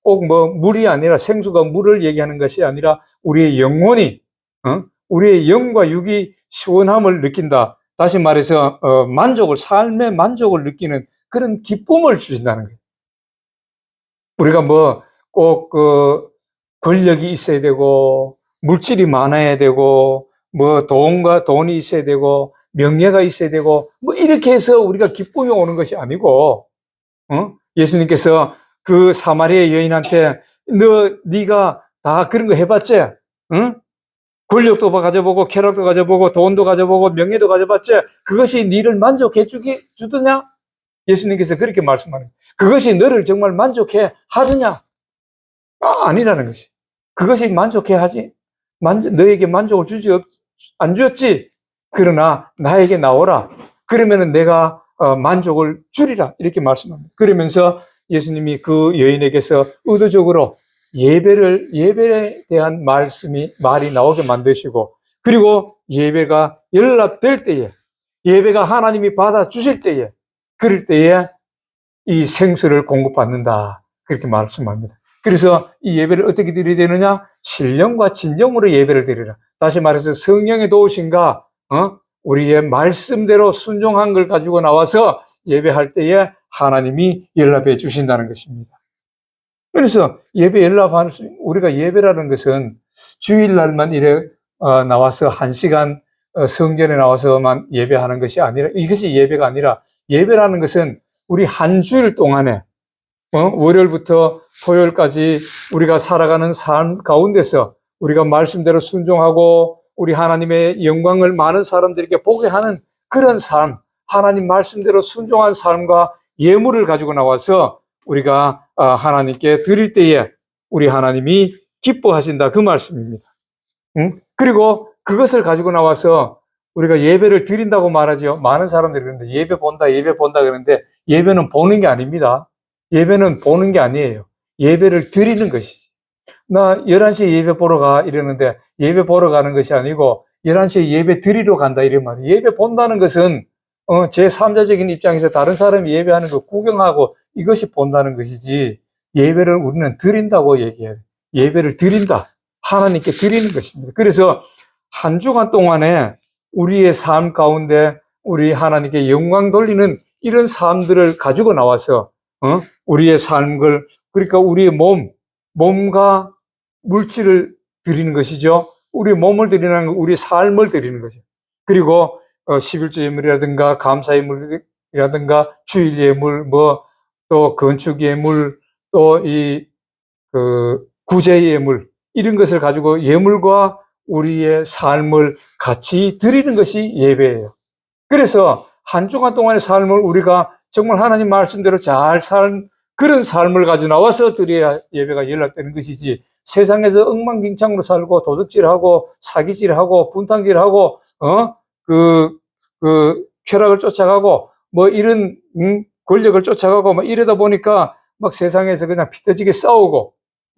꼭 물이 아니라 생수가 물을 얘기하는 것이 아니라 우리의 영혼이, 우리의 영과 육이 시원함을 느낀다. 다시 말해서, 삶의 만족을 느끼는 그런 기쁨을 주신다는 거예요. 우리가 꼭 권력이 있어야 되고, 물질이 많아야 되고, 돈이 있어야 되고, 명예가 있어야 되고, 이렇게 해서 우리가 기쁨이 오는 것이 아니고, 예수님께서 그 사마리아 여인한테 네가 다 그런 거 해봤지? 응? 권력도 가져보고 쾌락도 가져보고 돈도 가져보고 명예도 가져봤지? 그것이 너를 만족해 주더냐? 예수님께서 그렇게 말씀하는 거예요. 그것이 너를 정말 만족해 하느냐? 아니라는 것이. 그것이 만족해 하지. 너에게 만족을 안 주었지? 그러나 나에게 나오라. 그러면은 내가 만족을 주리라. 이렇게 말씀합니다. 그러면서 예수님이 그 여인에게서 의도적으로 예배에 대한 말이 나오게 만드시고, 그리고 예배가 연락될 때에, 예배가 하나님이 받아주실 때에, 그럴 때에 이 생수를 공급받는다. 그렇게 말씀합니다. 그래서 이 예배를 어떻게 드려야 되느냐? 신령과 진정으로 예배를 드리라. 다시 말해서 성령의 도우심과 우리의 말씀대로 순종한 걸 가지고 나와서 예배할 때에 하나님이 연락해 주신다는 것입니다. 그래서 우리가 예배라는 것은 주일날만 나와서 1시간 성전에 나와서만 예배하는 것이 아니라, 이것이 예배가 아니라, 예배라는 것은 우리 한 주일 동안에, 월요일부터 토요일까지 우리가 살아가는 삶 가운데서 우리가 말씀대로 순종하고 우리 하나님의 영광을 많은 사람들에게 보게 하는 그런 삶, 하나님 말씀대로 순종한 삶과 예물을 가지고 나와서 우리가 하나님께 드릴 때에 우리 하나님이 기뻐하신다, 그 말씀입니다. 그리고 그것을 가지고 나와서 우리가 예배를 드린다고 말하죠. 많은 사람들이 그러는데 예배 본다 그러는데 예배는 보는 게 아닙니다. 예배는 보는 게 아니에요. 예배를 드리는 것이지. 나 11시에 예배 보러 가 이러는데 예배 보러 가는 것이 아니고 11시에 예배 드리러 간다 이런 말이에요. 예배 본다는 것은 제3자적인 입장에서 다른 사람이 예배하는 거 구경하고 이것이 본다는 것이지, 예배를 우리는 드린다고 얘기해요. 예배를 드린다. 하나님께 드리는 것입니다. 그래서 한 주간 동안에 우리의 삶 가운데 우리 하나님께 영광 돌리는 이런 삶들을 가지고 나와서 우리의 삶을, 그러니까 우리의 몸과 물질을 드리는 것이죠. 우리 몸을 드리는 건 우리 삶을 드리는 거죠. 그리고 11조 예물이라든가 감사 예물이라든가 주일 예물, 또 건축 예물, 또 구제 예물, 이런 것을 가지고 예물과 우리의 삶을 같이 드리는 것이 예배예요. 그래서 한 주간 동안의 삶을 우리가 정말 하나님 말씀대로 잘 그런 삶을 가지고 나와서 드려야 예배가 연락되는 것이지, 세상에서 엉망진창으로 살고 도둑질하고 사기질하고 분탕질하고 쾌락을 쫓아가고 이런 권력을 쫓아가고 이러다 보니까 막 세상에서 그냥 피 터지게 싸우고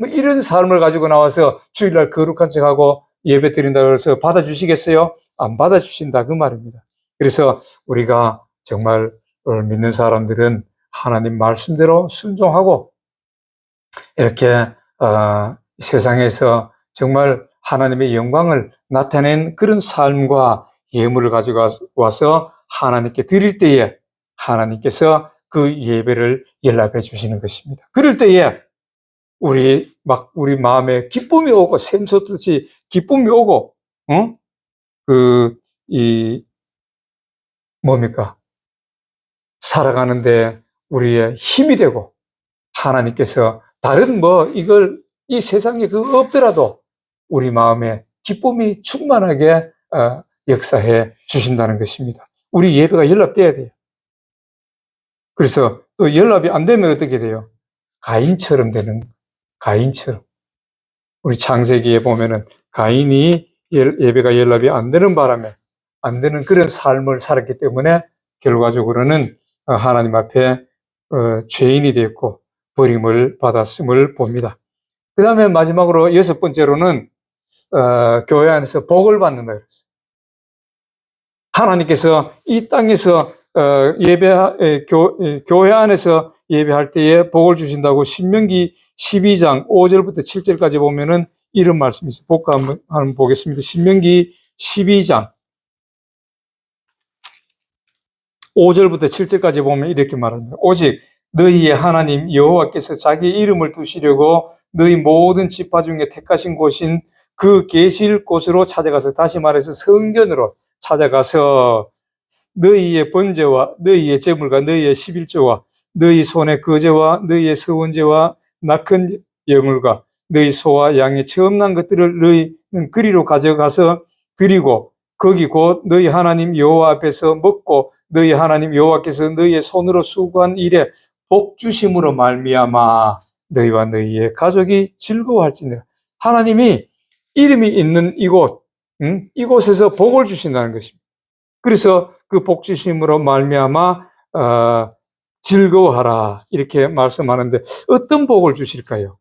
이런 삶을 가지고 나와서 주일날 거룩한 척하고 예배 드린다고 해서 받아주시겠어요? 안 받아주신다, 그 말입니다. 그래서 우리가 정말 믿는 사람들은 하나님 말씀대로 순종하고 이렇게 세상에서 정말 하나님의 영광을 나타낸 그런 삶과 예물을 가지고 와서 하나님께 드릴 때에 하나님께서 그 예배를 연락해 주시는 것입니다. 그럴 때에 우리 마음에 기쁨이 오고 샘솟듯이 기쁨이 오고, 뭡니까? 살아가는데 우리의 힘이 되고 하나님께서 다른 이 세상에 그거 없더라도 우리 마음에 기쁨이 충만하게 역사해 주신다는 것입니다. 우리 예배가 연락돼야 돼요. 그래서 또 연락이 안 되면 어떻게 돼요? 가인처럼 되는, 가인처럼. 우리 창세기에 보면은 가인이 예배가 연락이 안 되는 바람에 안 되는 그런 삶을 살았기 때문에 결과적으로는 하나님 앞에 죄인이 되었고 버림을 받았음을 봅니다. 그 다음에 마지막으로 6번째로는 교회 안에서 복을 받는다 그랬어요. 하나님께서 이 땅에서 교회 안에서 예배할 때에 복을 주신다고 신명기 12장 5절부터 7절까지 보면은 이런 말씀이 있어요. 복과 한번 보겠습니다. 신명기 12장 5절부터 7절까지 보면 이렇게 말합니다. 오직 너희의 하나님 여호와께서 자기 이름을 두시려고 너희 모든 지파 중에 택하신 곳인 그 계실 곳으로 찾아가서, 다시 말해서 성전으로 찾아가서 너희의 번제와 너희의 제물과 너희의 11조와 너희 손의 거제와 너희의 서원제와 낙한 예물과 너희 소와 양의 처음 난 것들을 너희는 그리로 가져가서 드리고 거기 곧 너희 하나님 여호와 앞에서 먹고 너희 하나님 여호와께서 너희의 손으로 수고한 일에 복 주심으로 말미암아 너희와 너희의 가족이 즐거워할지니라. 하나님이 이름이 있는 이곳, 이곳에서 복을 주신다는 것입니다. 그래서 그 복 주심으로 말미암아 즐거워하라 이렇게 말씀하는데 어떤 복을 주실까요?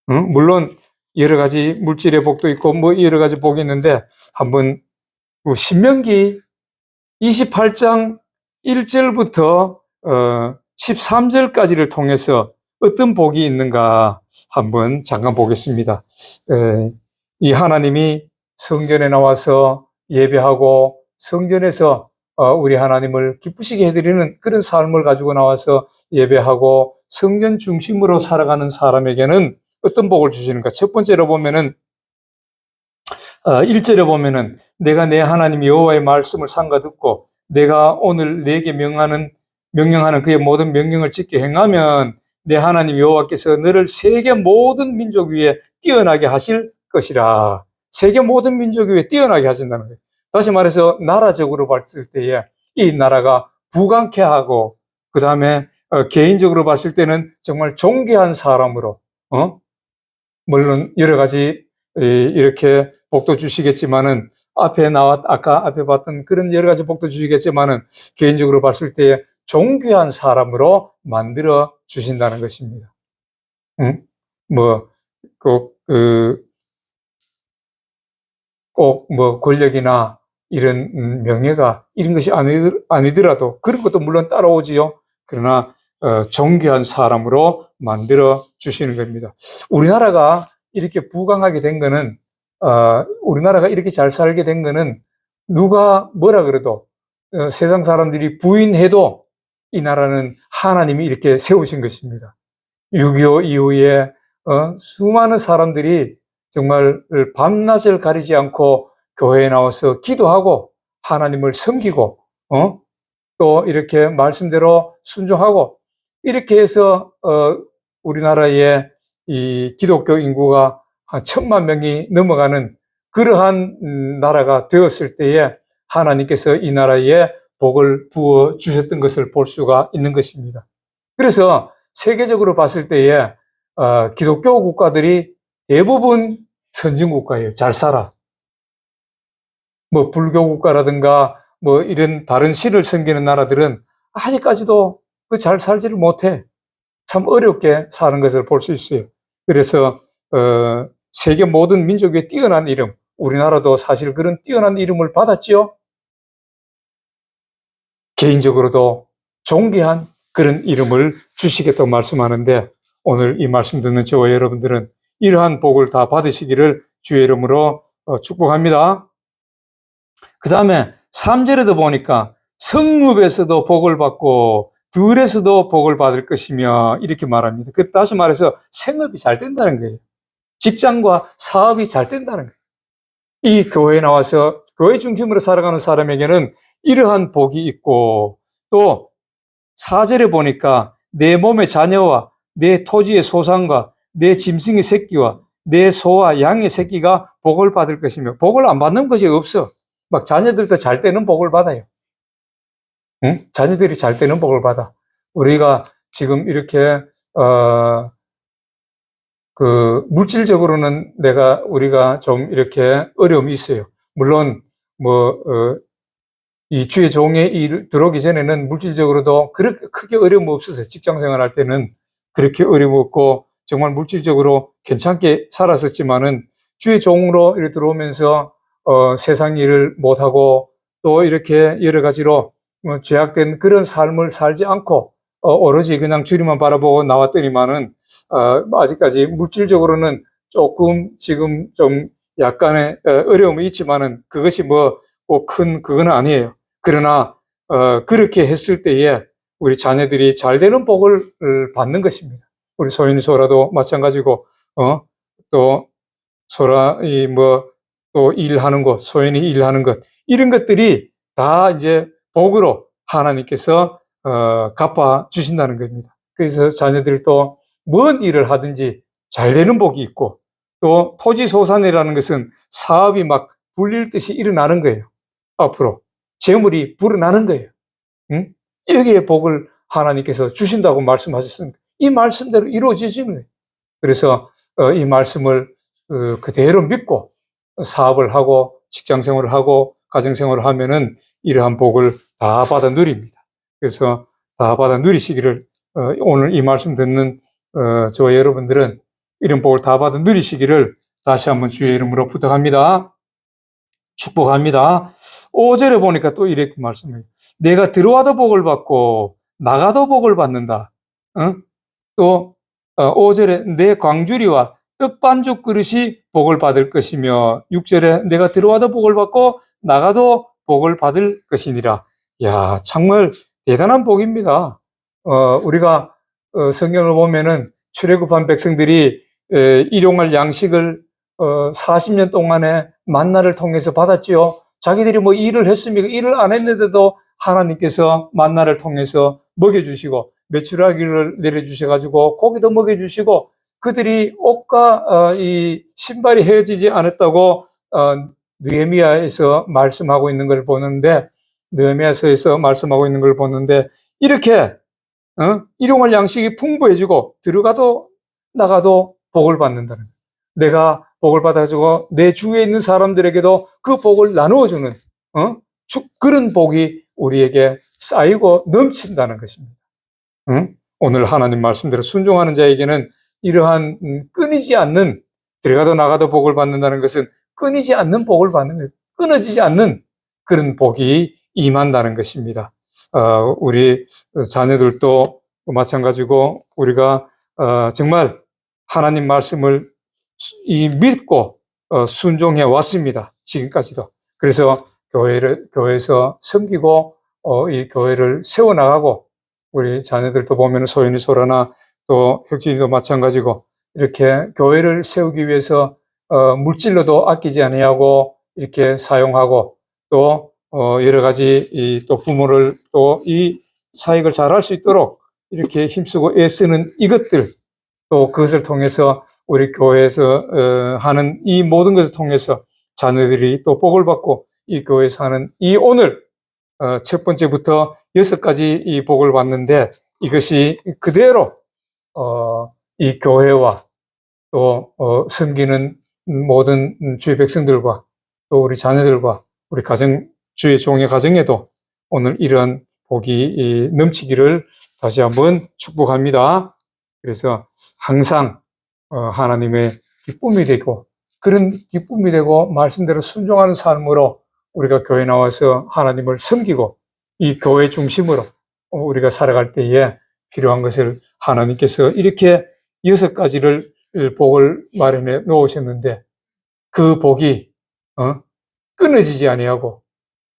물론 여러 가지 물질의 복도 있고 여러 가지 복이 있는데 한번 신명기 28장 1절부터 13절까지를 통해서 어떤 복이 있는가 한번 잠깐 보겠습니다. 이 하나님이 성전에 나와서 예배하고 성전에서 우리 하나님을 기쁘시게 해드리는 그런 삶을 가지고 나와서 예배하고 성전 중심으로 살아가는 사람에게는 어떤 복을 주시는가? 첫 번째로 보면은 1절에 보면은 내가 내 하나님 여호와의 말씀을 삼가 듣고 내가 오늘 내게 명령하는 그의 모든 명령을 지켜 행하면 내 하나님 여호와께서 너를 세계 모든 민족 위에 뛰어나게 하실 것이라. 세계 모든 민족 위에 뛰어나게 하신다는 거예요. 다시 말해서 나라적으로 봤을 때에 이 나라가 부강케 하고 그 다음에 개인적으로 봤을 때는 정말 존귀한 사람으로 물론 여러 가지 이렇게 복도 주시겠지만은 아까 앞에 봤던 그런 여러 가지 복도 주시겠지만은 개인적으로 봤을 때 존귀한 사람으로 만들어 주신다는 것입니다. 꼭 권력이나 이런 명예가 이런 것이 아니더라도 그런 것도 물론 따라오지요. 그러나 존귀한 사람으로 만들어 주시는 겁니다. 우리나라가 이렇게 부강하게 된 거는 우리나라가 이렇게 잘 살게 된 거는 누가 뭐라 그래도 세상 사람들이 부인해도 이 나라는 하나님이 이렇게 세우신 것입니다. 6.25 이후에 수많은 사람들이 정말 밤낮을 가리지 않고 교회에 나와서 기도하고 하나님을 섬기고 또 이렇게 말씀대로 순종하고 이렇게 해서 우리나라의 이 기독교 인구가 한 1,000만 명이 넘어가는 그러한 나라가 되었을 때에 하나님께서 이 나라에 복을 부어 주셨던 것을 볼 수가 있는 것입니다. 그래서 세계적으로 봤을 때에 기독교 국가들이 대부분 선진국가예요. 잘 살아. 불교 국가라든가 이런 다른 신을 섬기는 나라들은 아직까지도 잘 살지를 못해. 참 어렵게 사는 것을 볼 수 있어요. 그래서 세계 모든 민족의 뛰어난 이름, 우리나라도 사실 그런 뛰어난 이름을 받았지요. 개인적으로도 존귀한 그런 이름을 주시겠다고 말씀하는데 오늘 이 말씀 듣는 저와 여러분들은 이러한 복을 다 받으시기를 주의 이름으로 축복합니다. 그 다음에 3절에도 보니까 성읍에서도 복을 받고 들에서도 복을 받을 것이며 이렇게 말합니다. 다시 말해서 생업이 잘 된다는 거예요. 직장과 사업이 잘 된다는 거예요. 이 교회에 나와서 교회 중심으로 살아가는 사람에게는 이러한 복이 있고, 또 4절에 보니까 내 몸의 자녀와 내 토지의 소산과 내 짐승의 새끼와 내 소와 양의 새끼가 복을 받을 것이며, 복을 안 받는 것이 없어. 막 자녀들도 잘 되는 복을 받아요. 응? 자녀들이 잘 되는 복을 받아. 우리가 지금 이렇게 물질적으로는 우리가 좀 이렇게 어려움이 있어요. 물론 이 주의 종의 일 들어오기 전에는 물질적으로도 그렇게 크게 어려움 없었어요. 직장 생활할 때는 그렇게 어려움 없고 정말 물질적으로 괜찮게 살았었지만은, 주의 종으로 이렇게 들어오면서 세상 일을 못하고 또 이렇게 여러 가지로 죄악된 그런 삶을 살지 않고 오로지 그냥 주님만 바라보고 나왔더니만은 아직까지 물질적으로는 조금 지금 좀 약간의 어려움이 있지만은 그것이 꼭 큰 그건 아니에요. 그러나 그렇게 했을 때에 우리 자녀들이 잘 되는 복을 받는 것입니다. 우리 소연이 소라도 마찬가지고 또 소라 또 일하는 것, 소연이 일하는 것, 이런 것들이 다 이제 복으로 하나님께서 갚아 주신다는 겁니다. 그래서 자녀들도 뭔 일을 하든지 잘 되는 복이 있고, 또 토지소산이라는 것은 사업이 막 불릴 듯이 일어나는 거예요. 앞으로 재물이 불어나는 거예요. 응? 여기에 복을 하나님께서 주신다고 말씀하셨습니다. 이 말씀대로 이루어지시는 거예요. 그래서 이 말씀을 그대로 믿고 사업을 하고 직장생활을 하고 가정생활을 하면은 이러한 복을 다 받아 누립니다. 그래서 다 받아 누리시기를, 오늘 이 말씀 듣는 저와 여러분들은 이런 복을 다 받아 누리시기를 다시 한번 주의 이름으로 부탁합니다. 축복합니다. 5절에 보니까 또 이렇게 말씀해요. 내가 들어와도 복을 받고 나가도 복을 받는다. 또 5절에 내 광주리와 떡반죽 그릇이 복을 받을 것이며, 6절에 내가 들어와도 복을 받고 나가도 복을 받을 것이니라. 야, 정말 대단한 복입니다. 우리가 성경을 보면은 출애굽한 백성들이 일용할 양식을 40년 동안에 만나를 통해서 받았지요. 자기들이 일을 했습니까? 일을 안 했는데도 하나님께서 만나를 통해서 먹여주시고 메추라기를 내려주셔가지고 고기도 먹여주시고, 그들이 옷과 이 신발이 헤어지지 않았다고 느헤미야에서 말씀하고 있는 걸 보는데, 느헤미야서에서 말씀하고 있는 걸 보는데, 이렇게 일용할 양식이 풍부해지고 들어가도 나가도 복을 받는다는 거예요. 내가 복을 받아가지고 내 주위에 있는 사람들에게도 그 복을 나누어주는 그런 복이 우리에게 쌓이고 넘친다는 것입니다. 오늘 하나님 말씀대로 순종하는 자에게는 이러한 끊이지 않는, 들어가도 나가도 복을 받는다는 것은 끊이지 않는 복을 받는 거예요. 끊어지지 않는 그런 복이 임한다는 것입니다. 우리 자녀들도 마찬가지고 우리가 정말 하나님 말씀을 믿고 순종해 왔습니다. 지금까지도. 그래서 교회에서 섬기고 이 교회를 세워나가고, 우리 자녀들도 보면 소연이 소라나 또 혁진이도 마찬가지고 이렇게 교회를 세우기 위해서 물질로도 아끼지 아니하고 이렇게 사용하고, 또 여러 가지 또 부모를 또 이 사역을 잘할 수 있도록 이렇게 힘쓰고 애쓰는 이것들, 또 그것을 통해서 우리 교회에서 하는 이 모든 것을 통해서 자녀들이 또 복을 받고 이 교회에서 하는 이 오늘 첫 번째부터 6가지 이 복을 받는데, 이것이 그대로 이 교회와 또 섬기는 모든 주의 백성들과 또 우리 자녀들과 우리 주의 종의 가정에도 오늘 이런 복이 넘치기를 다시 한번 축복합니다. 그래서 항상 하나님의 기쁨이 되고, 그런 기쁨이 되고 말씀대로 순종하는 삶으로 우리가 교회 나와서 하나님을 섬기고 이 교회 중심으로 우리가 살아갈 때에 필요한 것을 하나님께서 이렇게 6가지를 복을 마련해 놓으셨는데, 그 복이 끊어지지 아니하고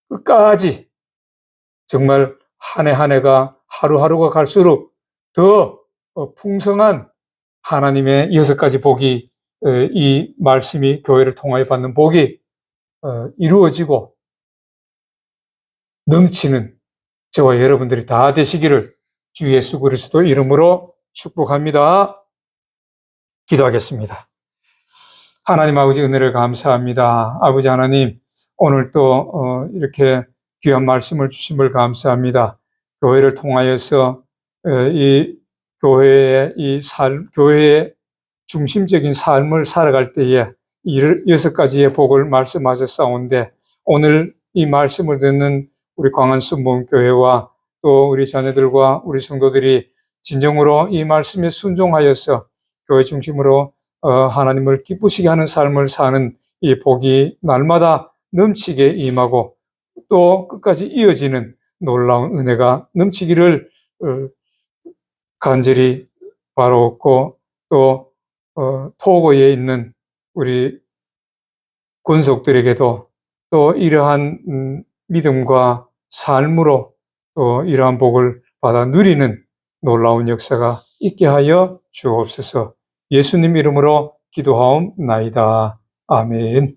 끝까지 정말 한 해 한 해가 하루하루가 갈수록 더 풍성한 하나님의 6가지 복이, 이 말씀이 교회를 통하여 받는 복이 이루어지고 넘치는 저와 여러분들이 다 되시기를 주 예수 그리스도 이름으로 축복합니다. 기도하겠습니다. 하나님 아버지, 은혜를 감사합니다. 아버지 하나님, 오늘 또 이렇게 귀한 말씀을 주심을 감사합니다. 교회를 통하여서 이 교회의 교회의 중심적인 삶을 살아갈 때에 이 6가지의 복을 말씀하셨사온데, 오늘 이 말씀을 듣는 우리 광안순복음교회와 또 우리 자녀들과 우리 성도들이 진정으로 이 말씀에 순종하여서 교회 중심으로 하나님을 기쁘시게 하는 삶을 사는 이 복이 날마다 넘치게 임하고 또 끝까지 이어지는 놀라운 은혜가 넘치기를 간절히 바라옵고, 또 토고에 있는 우리 군속들에게도 또 이러한 믿음과 삶으로 또 이러한 복을 받아 누리는 놀라운 역사가 있게 하여 주옵소서. 예수님 이름으로 기도하옵나이다. 아멘.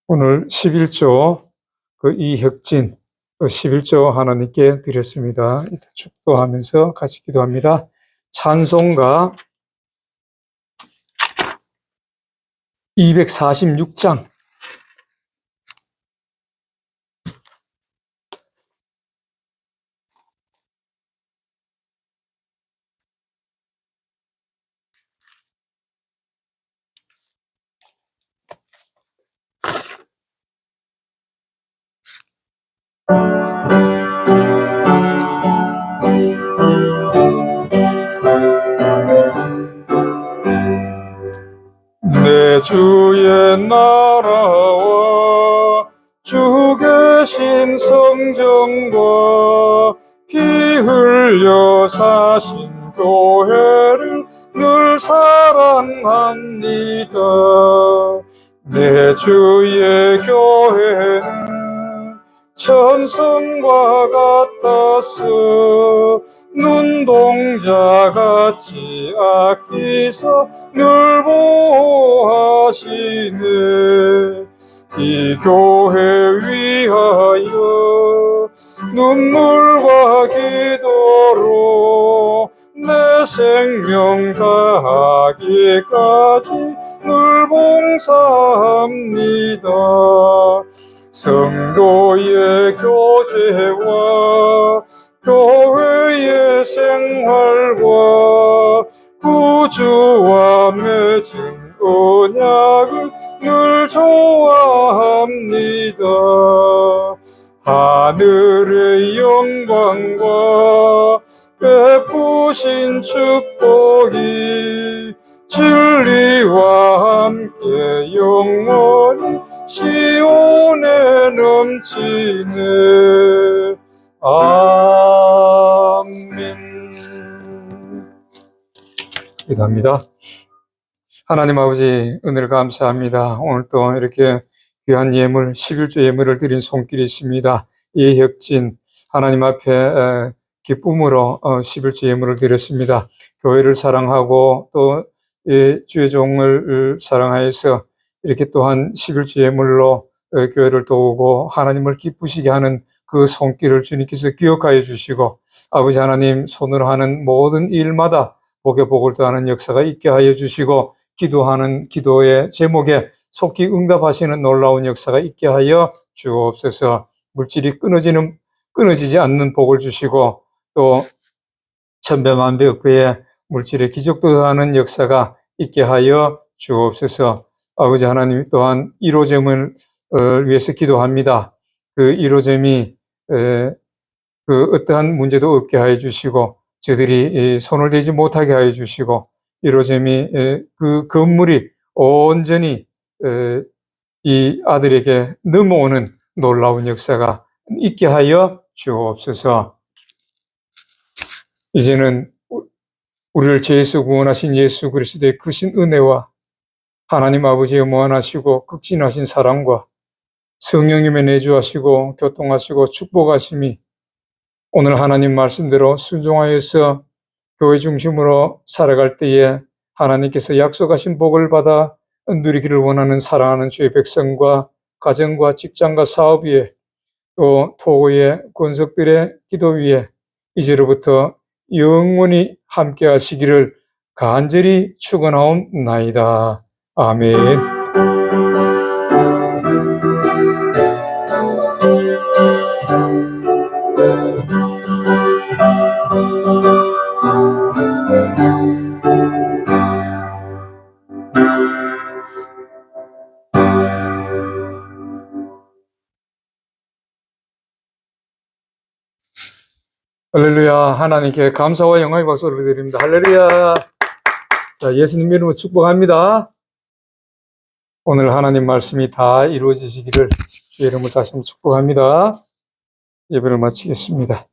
오늘 11조 이혁진 11조 하나님께 드렸습니다. 이따 축도하면서 같이 기도합니다. 찬송가 246장 내 주의 나라와 주 계신 성전과 피 흘려 사신 교회를 늘 사랑합니다. 내 주의 교회는 천성과 같아서 눈동자같이 아끼사 늘 보호하시네. 이 교회 위하여 눈물과 기도로 내 생명 다하기까지 늘 봉사합니다. 성도의 교제와 교회의 생활과 구주와 맺은 언약을 늘 좋아합니다. 하늘의 영광과 베푸신 축복이 진리와 함께 영원히 시온에 넘치네. 아멘. 기도합니다. 하나님 아버지, 은혜를 감사합니다. 오늘 또 이렇게 귀한 예물, 11조 예물을 드린 손길이 있습니다. 이혁진, 하나님 앞에 기쁨으로 11조 예물을 드렸습니다. 교회를 사랑하고 또 주의 종을 사랑하여서 이렇게 또한 11조 예물로 교회를 도우고 하나님을 기쁘시게 하는 그 손길을 주님께서 기억하여 주시고, 아버지 하나님, 손으로 하는 모든 일마다 복에 복을 더하는 역사가 있게 하여 주시고, 기도하는 기도의 제목에 속히 응답하시는 놀라운 역사가 있게 하여 주옵소서. 물질이 끊어지지 않는 복을 주시고, 또 천배만배 억배의 물질의 기적도 더하는 역사가 있게 하여 주옵소서. 아버지 하나님, 또한 1호점을 위해서 기도합니다. 그 1호점이 그 어떠한 문제도 없게 하여 주시고, 저들이 손을 대지 못하게 하여 주시고, 1호점이 그 건물이 온전히 이 아들에게 넘어오는 놀라운 역사가 있게 하여 주옵소서. 이제는 우리를 죄에서 구원하신 예수 그리스도의 크신 은혜와 하나님 아버지의 무한하시고 극진하신 사랑과 성령님의 내주하시고 교통하시고 축복하심이 오늘 하나님 말씀대로 순종하여서 교회 중심으로 살아갈 때에 하나님께서 약속하신 복을 받아 누리기를 원하는 사랑하는 주의 백성과 가정과 직장과 사업 위에 또 토고의 권석들의 기도 위에 이제로부터 영원히 함께 하시기를 간절히 축원하옵나이다. 아멘. 할렐루야. 하나님께 감사와 영광의 박수를 드립니다. 할렐루야. 자, 예수님 이름으로 축복합니다. 오늘 하나님 말씀이 다 이루어지시기를 주의 이름으로 다시 한번 축복합니다. 예배를 마치겠습니다.